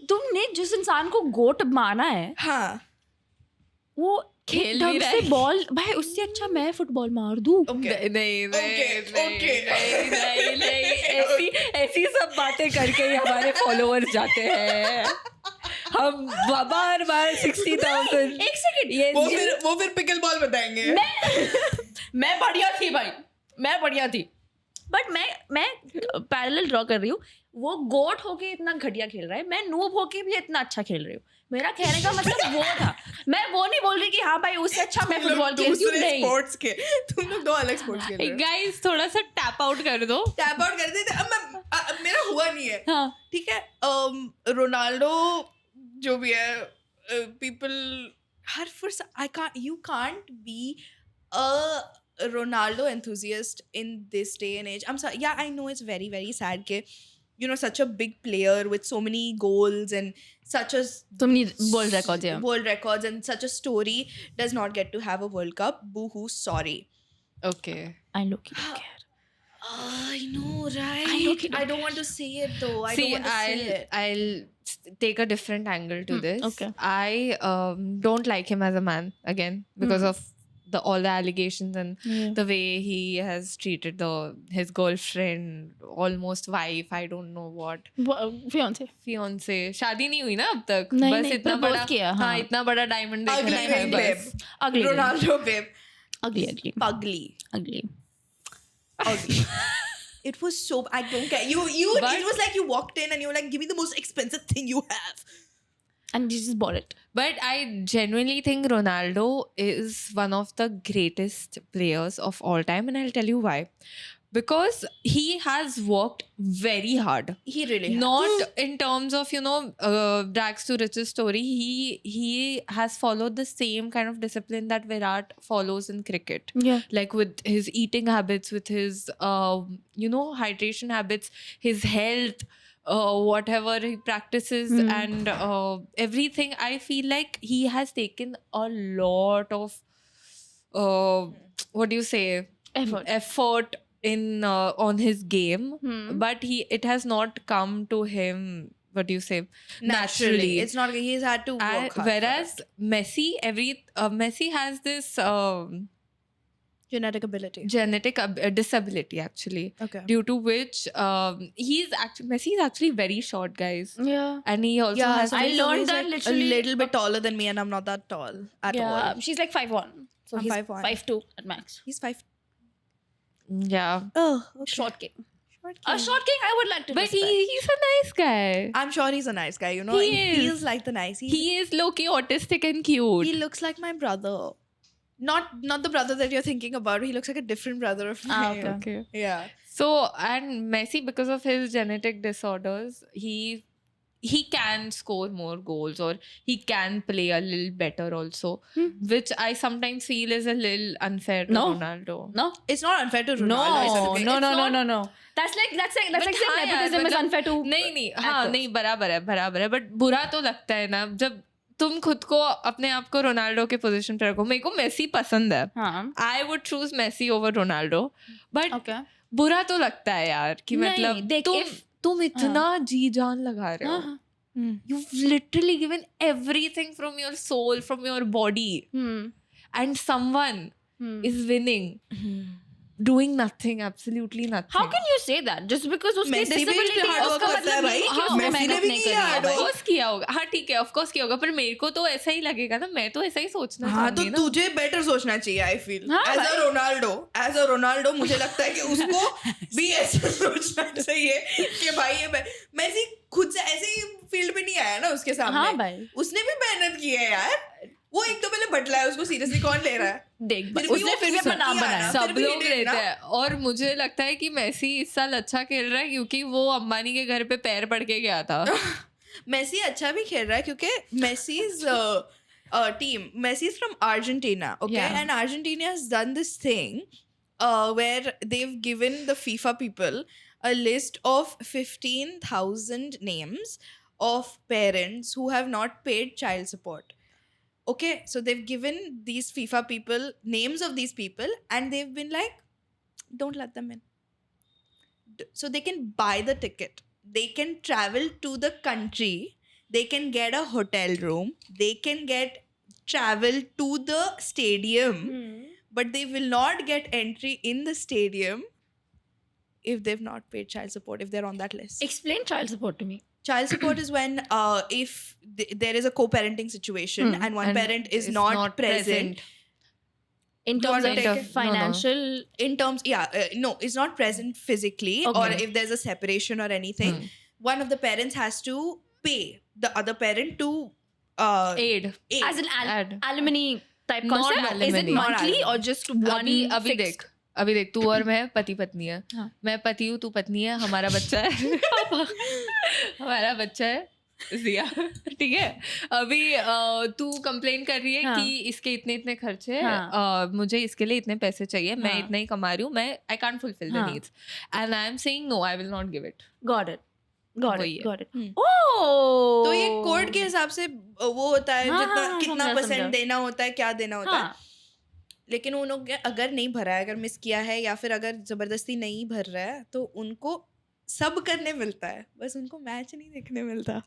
तुमने जिस इंसान को गोट माना है हाँ वो खेल ढंग भी रहा से है। बॉल भाई उससे अच्छा मैं फुटबॉल मार दूं. Okay. नहीं Okay. ऐसी ऐसी सब बातें करके ही हमारे फॉलोअर्स जाते हैं. हम बार बार 60,000. एक सेकंड. ये वो फिर पिकल बॉल बताएंगे. मैं बढ़िया थी भाई, मैं बढ़िया थी. बट मैं पैरेलल ड्रॉ कर रही हूँ. वो गोट होके इतना घटिया खेल रहा है, मैं नूब होके भी इतना अच्छा खेल रही हूँ. मेरा कहने का मतलब वो था. मैं वो नहीं बोल रही कि हाँ भाई उससे अच्छा मैं फुटबॉल खेलती हूँ. दूसरे नहीं, स्पोर्ट्स के तुम लोग 2 अलग स्पोर्ट्स खेल रहे हो. गाइस थोड़ा सा टैप आउट कर दो. टैप आउट कर देते. अब मेरा हुआ नहीं है. हाँ ठीक है. रोनाल्डो जो भी है, people her for you can't be a Ronaldo enthusiast in this day and age. I'm sorry. Yeah, I know it's very, very sad ke, you know, such a big player with so many goals and such a तुमने world records है. world records and such a story does not get to have a World Cup. Boo-hoo, sorry. Okay. I look care. I know, right? I look- I don't want to say it though. I See, don't want to say it. I'll take a different angle to this. okay. I don't like him as a man again because of all the allegations and the way he has treated his girlfriend, almost wife, I don't know what, Fiance. fiance. शादी नहीं हुई ना अब तक. नहीं, बस नहीं, इतना propose बड़ा किया, हाँ. हाँ इतना बड़ा डायमंड देख Ugly रहा है babe. बस. Ugly. Ronaldo babe. Ugly. Ugly. Ugly. Ugly. It was so. I don't care. You. But- It was like you walked in and you were like, "Give me the most expensive thing you have." And you just bought it. But I genuinely think Ronaldo is one of the greatest players of all time, and I'll tell you why. Because he has worked very hard. He really. Not in terms of rags to riches story. He has followed the same kind of discipline that Virat follows in cricket. Yeah. Like with his eating habits, with his hydration habits, his health, whatever he practices, and everything. I feel like he has taken a lot of what do you say, effort in on his game, but it has not come to him, what do you say, naturally. It's not. He's had to work hard. Whereas Messi, Messi has this Genetic ability. genetic disability actually, Okay. due to which Messi is actually very short, guys, Yeah. and he also Yeah, has so I he's learned always, that like, literally- a little bit taller than me, and I'm not that tall at Yeah. all. She's like 5'1". So I'm he's 5'1". 5'2" at max. He's 5. yeah. Oh, okay. Short king. Short A king. short king I would like to But respect. he's a nice guy. I'm sure he's a nice guy. You know, He he is. feels like the nice. He is low-key autistic and cute. He looks like my brother. Not the brother that you're thinking about. He looks like a different brother of mine. Okay. Yeah. So, and Messi, because of his genetic disorders, he can score more goals, or he can play a little better also, which I sometimes feel is a little unfair to No. Ronaldo. No. It's not unfair to No, Ronaldo. It's okay. no, It's no, no, not- no, no. That's like saying But हाँ यार, nepotism is मतलब- unfair to. नहीं हाँ actors. नहीं बराबर है, but बुरा तो लगता है ना जब तुम खुद को अपने आप को रोनाल्डो के पोजीशन पे रखो. मेरे को मेसी पसंद है. हाँ. I would choose Messi over Ronaldo, but Okay. बुरा तो लगता है यार कि नहीं, मतलब देख, तुम इतना जी जान लगा रहे हो. हाँ. You've literally given everything from your soul, from your body, and someone is winning, doing nothing, absolutely nothing. How can you say that? Just because उसकी Messi भी disability hard है, work उसका करता है मतलब भाई. नहीं कि हाँ, उसने Messi ने मेहनत भी नहीं किया करी है hard भाई. work. ऑफकोर्स किया होगा. हाँ ठीक है, ऑफकोर्स किया होगा, पर मेरे को तो ऐसा ही लगेगा ना. मैं तो ऐसा ही सोचना हाँ तो चाहूंगी ना. तुझे बेटर सोचना चाहिए. आई फील हाँ एज भाई. अ रोनाल्डो मुझे लगता है कि उसको भी ऐसा सोचना चाहिए कि भाई ये मेसी खुद से ऐसे ही फील्ड में नहीं आया ना उसके सामने. हाँ भाई. उसने भी मेहनत की है यार. वो एक तो पहले बटला है, उसको सीरियसली कौन ले रहा है. देख फिर भी उसने वो फिर भी अपना नाम किया बनाया. ना. सब फिर भी लोग he did लेते ना. हैं, और मुझे लगता है कि मेसी इस साल अच्छा खेल रहा है क्योंकि वो अंबानी के घर पे पैर पड़ के गया था. मेसी अच्छा भी खेल रहा है क्योंकि मेसी's team, Messi's from Argentina, okay? Yeah. And Argentina has done this thing where they've given the FIFA people a list of 15,000 names of parents who have not paid child support. Okay, so they've given these FIFA people names of these people, and they've been like, don't let them in. So they can buy the ticket, they can travel to the country, they can get a hotel room, they can get travel to the stadium, but they will not get entry in the stadium if they've not paid child support, if they're on that list. Explain child support to me. Child support is when if there is a co-parenting situation and one parent is not present. In Do you terms wanna take of it? financial. In terms, no, it's not present physically, or Okay. if there's a separation or anything, one of the parents has to pay the other parent to Aid. As an Add. alimony type Not concept. Is it alimony. monthly or just one अभी fixed? देख तू और मैं पति पत्नी है. हाँ. मैं पति हूँ, तू पत्नी है, हमारा बच्चा है. हमारा बच्चा है जिया. ठीक है. अभी तू कंप्लेन कर रही है हाँ. कि इसके इतने इतने खर्चे हैं, हाँ. मुझे इसके लिए इतने पैसे चाहिए, मैं हाँ. इतना ही कमा रही हूँ, मैं आई कांट फुलफिल द हाँ. Needs and I am saying no, I will not give it. Got it. Got वही it. है. Got it. Hmm. Oh. तो ये कोर्ट के हिसाब से वो होता है, हाँ, जितना हाँ, कितना समझा, परसेंट समझा. देना होता है, क्या देना होता है. हाँ. लेकिन उन लोग अगर नहीं भरा है, अगर मिस किया है या फिर अगर जबरदस्ती नहीं भर रहा है, तो उनको सब करने मिलता है, बस उनको मैच नहीं देखने मिलता.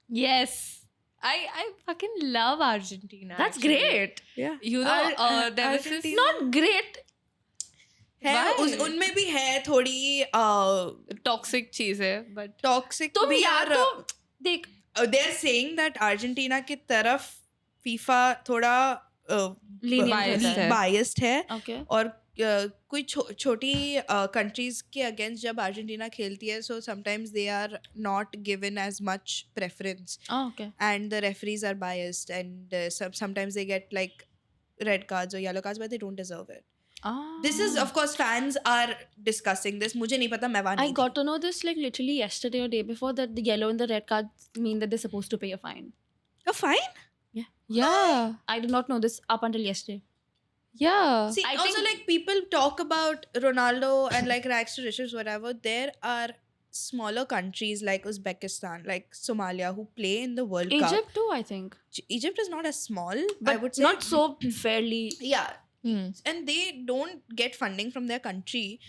Yes. I fucking love Argentina. That's actually. great. You know, there was this Not great. है Why? उनमें भी है थोड़ी toxic चीज है, but टॉक्सिक तो भी यार तो देख they are saying that Argentina की तरफ फीफा थोड़ा Lenient Biased है. बायस्ड है, Okay. और कोई छोटी कंट्रीज के अगेंस्ट जब अर्जेंटीना खेलती है, so sometimes they are not given as much preference Oh, okay. and the referees are biased, and sometimes they get like red cards or yellow cards, but they don't deserve it. Ah. This is, of course, fans are discussing this. मुझे नहीं पता, मैं वहाँ I नहीं got to know this like literally yesterday or day before, that the yellow and the red cards mean that they're supposed to pay a fine. थी. Oh, fine. yeah. I did not know this up until yesterday. Yeah. See, I also think- like people talk about Ronaldo and like rags to riches, whatever. There are smaller countries like Uzbekistan, like Somalia, who play in the World Cup. Egypt too, I think. Egypt is not as small, But I would say. not so fairly. Yeah, and they don't get funding from their country.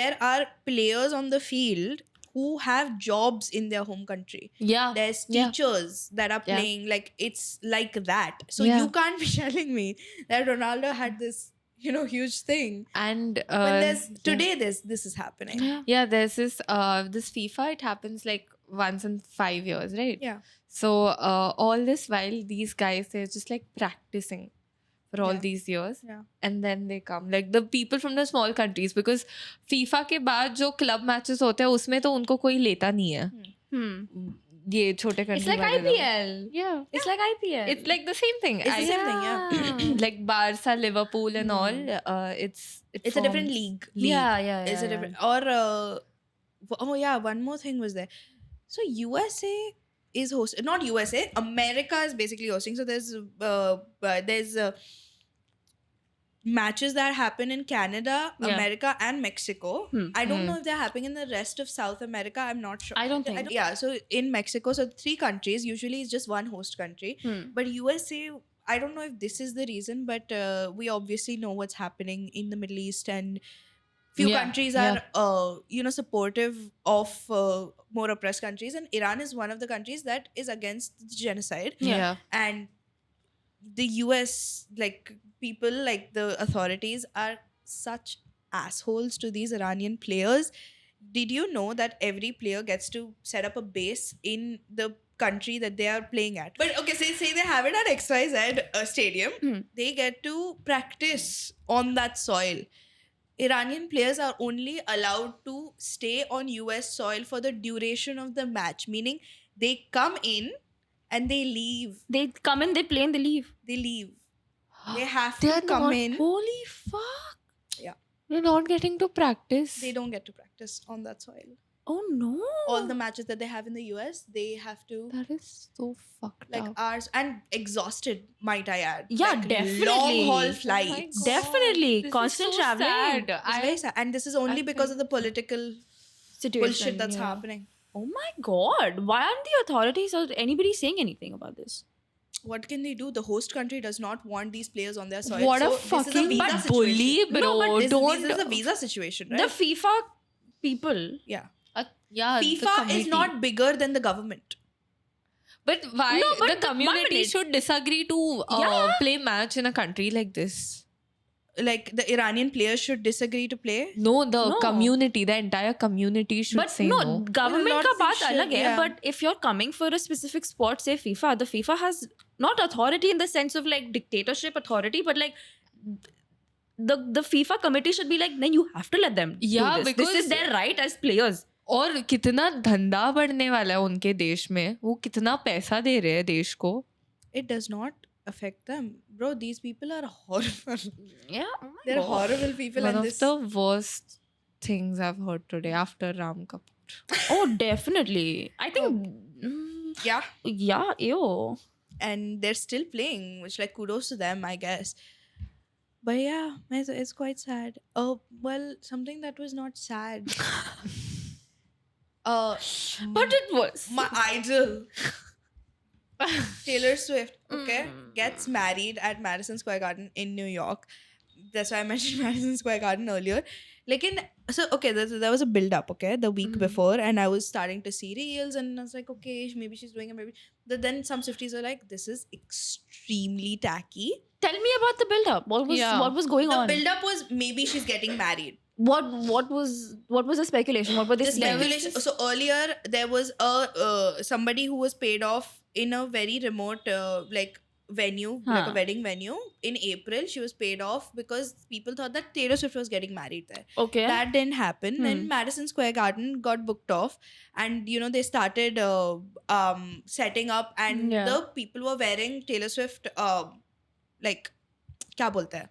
There are players on the field who have jobs in their home country. Yeah. There's Yeah. teachers that are Yeah. playing, like it's like that. So Yeah. you can't be telling me that Ronaldo had this, huge thing. And When today this is happening. yeah, there's this FIFA. It happens like once in 5 years, right? Yeah. So all this while, these guys, they're just like practicing for all Yeah. these years, Yeah. and then they come, like the people from the small countries, because FIFA के बाद जो club matches होते हैं उसमें तो उनको कोई लेता नहीं है. ये छोटे country It's like वाले लोग. IPL. Yeah. It's like IPL. It's like the same thing. It's the same thing, yeah. Like Barca, Liverpool, and all. It's It's a different forms- league. Yeah. It's a different. Or oh yeah, one more thing was there. So USA is hosting. Not USA. America is basically hosting. So there's matches that happen in Canada, Yeah. America, and Mexico. I don't know if they're happening in the rest of South America. I'm not sure. I don't think. Yeah. So in Mexico, so 3 countries. Usually it's just one host country. But USA, I don't know if this is the reason, but we obviously know what's happening in the Middle East, and few Yeah, countries are supportive of more oppressed countries, and Iran is one of the countries that is against the genocide. Yeah. And the US, like people, like the authorities, are such assholes to these Iranian players. Did you know that every player gets to set up a base in the country that they are playing at? But okay, say they have it at XYZ stadium, they get to practice on that soil. Iranian players are only allowed to stay on US soil for the duration of the match, meaning they come in and they leave. They come in, they play, and they leave. They leave. They have They to are come not- in. Holy fuck. Yeah. They're not getting to practice. They don't get to practice on that soil. Oh no. All the matches that they have in the US, they have to, That is so fucked like, up. hours, and exhausted, might I add. Yeah, Like, definitely. long haul Oh my flights. God. Definitely. This is Constant so traveling. sad. It's very sad. And this is only I because think- of the political Situation. bullshit that's yeah. happening. Oh my god. Why aren't the authorities or anybody saying anything about this? What can they do? The host country does not want these players on their soil. What a so this is fucking visa but situation. bully, bro. No, but this Don't- is a visa situation, right? The FIFA people. Yeah. Yeah, the FIFA is committee. not bigger than the government. But why No, but the one community minute. should disagree to Yeah. play match in a country like this? Like the Iranian players should disagree to play. No, the No. community, the entire community should But say no, no. government lot का of things बात अलग should, है. yeah. But if you're coming for a specific sport, say FIFA, the FIFA has not authority in the sense of like dictatorship authority, but like the FIFA committee should be like, then you have to let them Yeah, do this. This is because- their right as players. और कितना धंधा बढ़ने वाला है उनके देश में, वो कितना पैसा दे रहे हैं देश को. It does not affect them, bro. These people are horrible. Yeah, They're horrible people, One and of this. the worst things I've heard today after Ram Kapoor. Oh, definitely. I think. Yeah, Yeah, ew. and they're still playing, which like kudos to them, I guess. But yeah, it's quite sad. Oh well, something that was not sad. But it was. My idol, Taylor Swift, okay, gets married at Madison Square Garden in New York. That's why I mentioned Madison Square Garden earlier. Like so okay, there was a build up, okay, the week before, and I was starting to see reels, and I was like, okay, maybe she's doing it, maybe. But then some Swifties were like, this is extremely tacky. Tell me about the build up. What was going The on? build up was maybe she's getting married. What was the speculation? What were they The saying? speculation. So earlier there was a somebody who was paid off in a very remote like venue, like a wedding venue. In April, she was paid off because people thought that Taylor Swift was getting married there. Okay. That didn't happen. Then Madison Square Garden got booked off, and they started setting up, and Yeah. the people were wearing Taylor Swift like क्या बोलते हैं?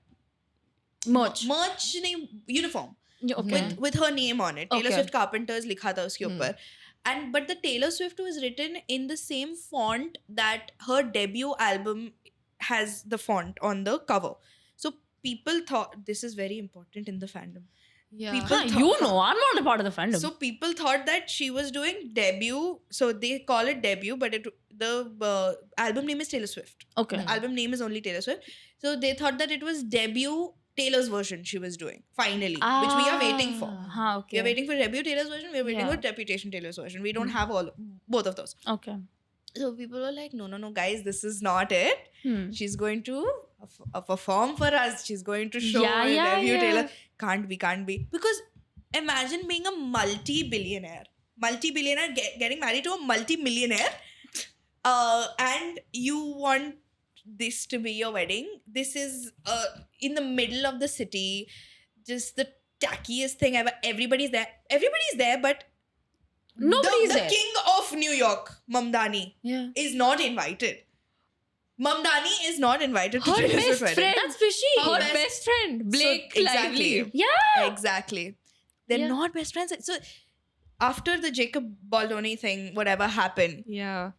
Merch. नहीं, uniform. Okay. with her name on it. Taylor Okay. Swift Carpenters लिखा था उसके ऊपर. But the Taylor Swift was written in the same font that her debut album has the font on the cover. So people thought this is very important in the fandom. Yeah. People I'm not a part of the fandom. So people thought that she was doing debut. So they call it debut, but the album name is Taylor Swift. Okay. The album name is only Taylor Swift. So they thought that it was debut Taylor's version she was doing finally, which we are waiting for. Okay. We are waiting for debut Taylor's version. We are waiting Yeah. for Reputation Taylor's version. We don't have both of those. Okay. So people were like, no, guys, this is not it. She's going to perform for us. She's going to show debut Taylor. Can't be. Because imagine being a multi-billionaire getting married to a multi-millionaire, and you want this to be your wedding. This is in the middle of the city, just the tackiest thing ever. Everybody's there, but Nobody's the there. king of New York, Mamdani, Yeah. is not invited. Mamdani is not invited to Her Taylor best Swift wedding. friend. That's fishy. Her best friend, Blake exactly. Lively. Yeah. Exactly. They're Yeah. not best friends. So after the Jacob Baldoni thing, whatever happened, Yeah.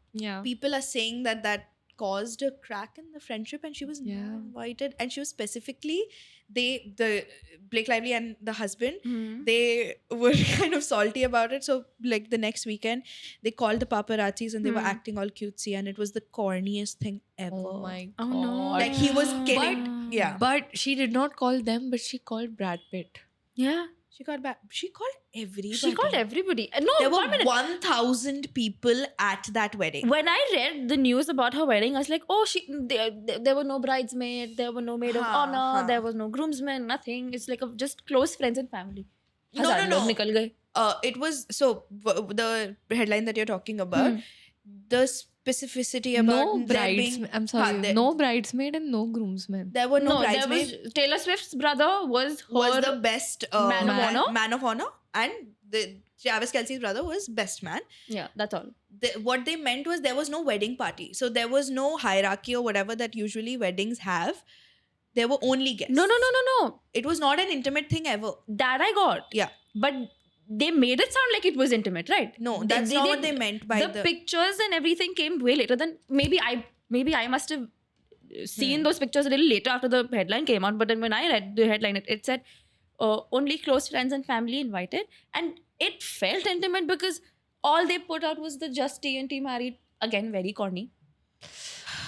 people are saying that caused a crack in the friendship, and she was not Yeah. invited. And she was specifically, the Blake Lively and the husband, Hmm. they were kind of salty about it. So like the next weekend, they called the paparazzis and they were acting all cutesy, and it was the corniest thing ever. Oh my Oh, god. no. Like he was kidding. Yeah. But she did not call them, but she called Brad Pitt. Yeah. She got back. She called everybody. She called everybody. No, There were 1 minute. 1,000 people at that wedding. When I read the news about her wedding, I was like, oh, there were no bridesmaids, there were no maid of honor, there was no groomsmen, nothing. It's like just close friends and family. No. लोग निकल गए. It was the headline that you're talking about. The specificity about No there being- bridesmaid. I'm sorry. there, No bridesmaid and no groomsmen. there were no, No, there bridesmaids. was Taylor Swift's brother was Was her the best man of honor. man of honor, and the Travis Kelce's brother was best man. Yeah, that's all. What they meant was there was no wedding party, so there was no hierarchy or whatever that usually weddings have. There were only guests. No. It was not an intimate thing ever. That I got. Yeah. But they made it sound like it was intimate, right? No, that's not what they meant by the pictures and everything came way later. Then maybe I must have seen those pictures a little later after the headline came out. But then when I read the headline, it said only close friends and family invited, and it felt intimate because all they put out was the just T&T married. Again, very corny.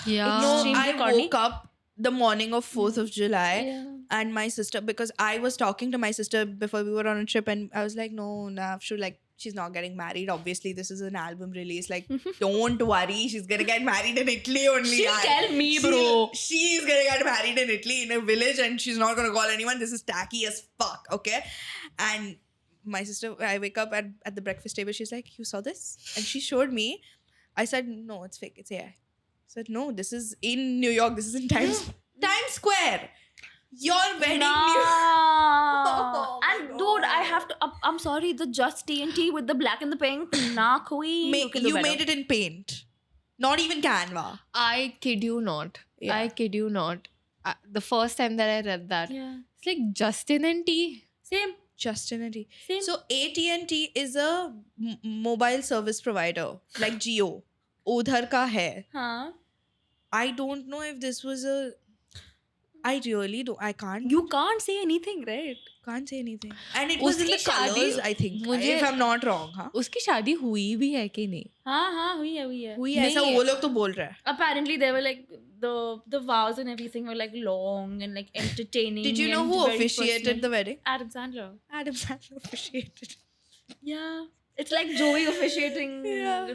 Yeah. No, extremely I corny. woke up the morning of 4th of July. Yeah. And my sister, because I was talking to my sister before we were on a trip, and I was like, no, I have to like she's not getting married. Obviously, this is an album release. Like, don't worry, she's gonna get married in Italy only. She'll yaar. tell me, bro. She's gonna get married in Italy in a village, and she's not gonna call anyone. This is tacky as fuck, okay? And my sister, I wake up at the breakfast table. She's like, "You saw this?" And she showed me. I said, "No, it's fake. It's AI." I said, "No, this is in New York. This is in Times Square. Your wedding news." Oh my And dude, I God. have to. I'm sorry, the Just TNT with the black and the pink. Nah, queen. You made it in Paint, not even Canva. I kid you not. Yeah. I kid you not. The first time that I read that, Yeah. it's like Justin and T. Same. Justin and T. Same. So AT&T is a mobile service provider like Jio. Udhar ka hai. Huh? I don't know if this was a. I really don't. I can't. You can't say anything, right? Can't say anything. And it was in the उसकी शादी- colors, I think. मुझे- If I'm not wrong, huh? उसकी शादी हुई भी है कि नहीं? हाँ, हुई है. हुई है, ऐसा वो लोग तो बोल रहा है. Apparently, they were like the vows and everything were like long and like entertaining. Did you know and who very officiated personal. the wedding? Adam Sandler. Adam Sandler officiated. Yeah, it's like Joey officiating. Yeah.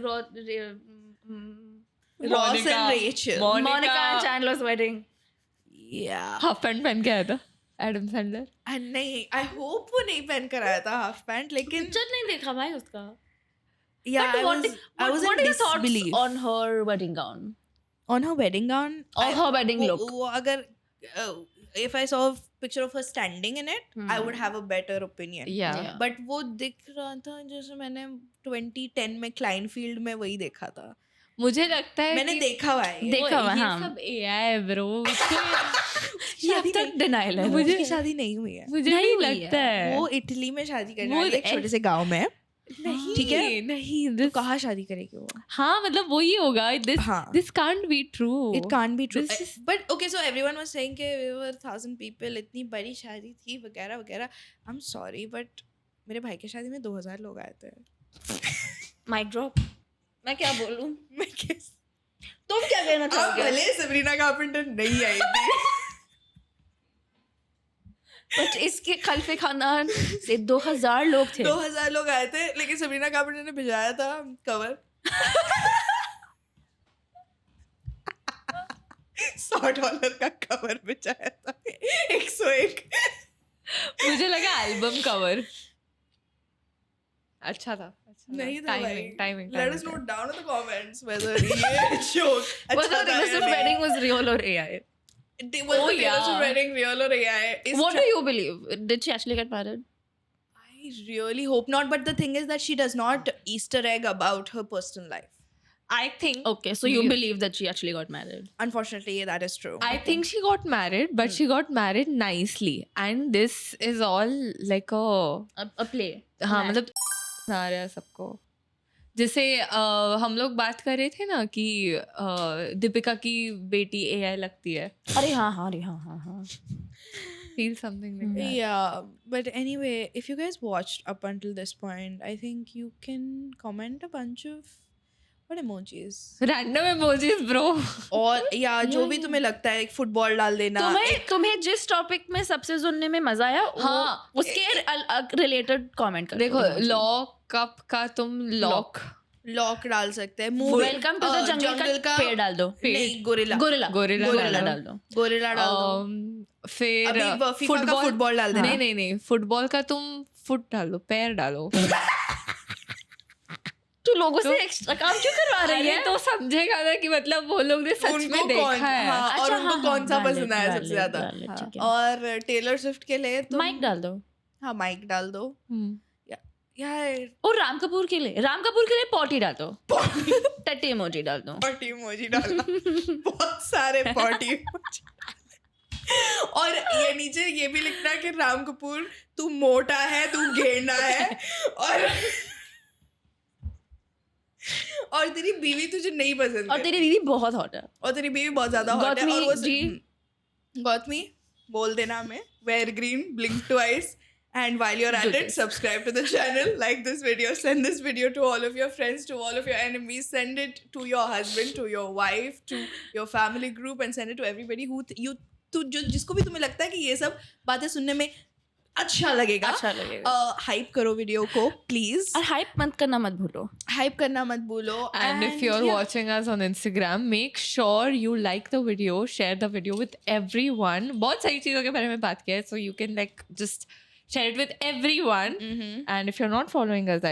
mm, Ross and Rachel. Monica and Chandler's wedding. Yeah. Half pant पहन के आया था Adam Sandler. And नहीं, I hope वो नहीं पहन कर आया था half pant, लेकिन पिक्चर नहीं देखा भाई उसका. yeah, But I was what in are your thoughts disbelief. on her wedding gown On her wedding gown. or her wedding look? वो अगर if I saw a picture of her standing in it, I would have a better opinion. Yeah. Yeah. But वो दिख रहा था जैसे मैंने 2010 में क्लाइनफील्ड में वही देखा था. मुझे लगता है मैंने कि देखा हुआ है. देखा हुआ है, ये हाँ. सब AI है ब्रो. ये अब तक denial है. मुझे- उसकी शादी नहीं हुई है. मुझे नहीं नहीं हुई लगता है. है. वो इटली में शादी करने वो वाली है, एक छोटे से गांव में. नहीं ठीक है? नहीं तो this- कहाँ शादी करेगी वो? हाँ मतलब वही होगा. हाँ. This can't be true. It can't be true. This is- But okay, so everyone was saying कि we were 1,000 people, इतनी बड़ी शादी थी वगैरह वगैरह. I'm sorry, but मेरे भाई की शादी में 2,000 लोग आए थे. Mic drop. मैं क्या बोलूं? मैं किस? तुम क्या कहना अब चाहोगे? भले सबरीना कारपेंटर नहीं आई थी. बट इसके खल्फे खानदान से 2,000 लोग थे. 2,000 लोग आए थे, लेकिन सबरीना कारपेंटर ने भिजवाया था कवर. $100 का कवर भिजवाया था. 101. मुझे लगा एल्बम कवर. अच्छा था. नहीं था भाई. Timing. Let us know down in the comments whether ये joke Whether अच्छा था Taylor या Swift नहीं. wedding was real or AI? Was the Taylor Swift wedding real or AI? What do you believe? Did she actually get married? I really hope not. But the thing is that she does not Easter egg about her personal life. I think Okay, so you believe that she actually got married. Unfortunately, that is true. I think she got married, but she got married nicely, and this is all like a A play. हाँ मतलब आ रहा है सबको. जैसे हम लोग बात कर रहे थे ना कि दीपिका की बेटी AI लगती है. अरे हाँ. Feel something like that. Yeah, but anyway, if you guys watched up until this point, I think you can comment a bunch of what emojis Random emojis, bro. और या जो भी तुम्हें लगता है, एक फुटबॉल डाल देना. तुम्हें जिस टॉपिक में सबसे सुनने में मजा आया हाँ. उसके रिलेटेड कमेंट करो. देखो लॉक कप का तुम लॉक लॉक डाल सकते हैं. वेलकम टू द जंगल का पेड़ डाल दो. नहीं, गोरिल्ला गोरिल्ला डाल दो. गोरिल्ला डाल दो. फिर अभी FIFA का फुटबॉल डाल देना. नहीं फुटबॉल का तुम फुट डालो, पैर डालो. तू लोगों से एक्स्ट्रा काम क्यों करवा रही है? तो समझेगा ना कि मतलब वो लोग ने सच में देखा है. हाँ, और अच्छा, उनको हाँ, कौन सा डाल पसंद आया डाल सबसे ज्यादा. डाल ठीक है. और टेलर स्विफ्ट के लिए तो माइक डाल दो. हाँ, माइक डाल दो. यार और राम कपूर के लिए पॉटी डाल दो. टट्टी इमोजी डाल दो. पॉटी इमोजी डालना. बहुत सारे पॉटी इमोजी. और ये नीचे ये भी लिखना कि राम कपूर तू मोटा है, तू गेंडा है, और तेरी बीवी तुझे नहीं पसंद और है. तेरी दीदी बहुत हॉट है. और तेरी बीवी बहुत ज्यादा हॉट है. गौतमी और वो जी. गौतमी बोल देना हमें. Wear green, blink twice. And while you're at it, subscribe to the channel, like this video, send this video to all of your friends, to all of your enemies, send it to your husband, to your wife, to your family group, and send it to everybody who जिसको भी तुम्हें लगता है कि ये सब बातें सुनने में अच्छा लगेगा. अच्छा लगेगा. Hype करो video को please. और hype मत करना मत भूलो. Hype करना मत भूलो. And if you're watching us on Instagram, make sure you like the video, share the video with everyone. बहुत सारी चीज़ों के बारे में बात किया है, so you can like just share it with everyone. And if you're not following us,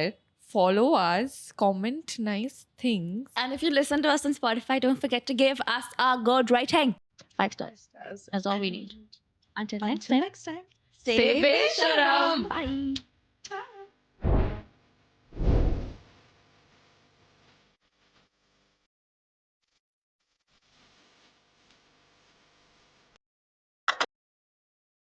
follow us, comment nice things. And if you listen to us on Spotify, don't forget to give us a good rating. 5 stars. That's all we need. Until next time. Next time. Stay Besharam. Bye.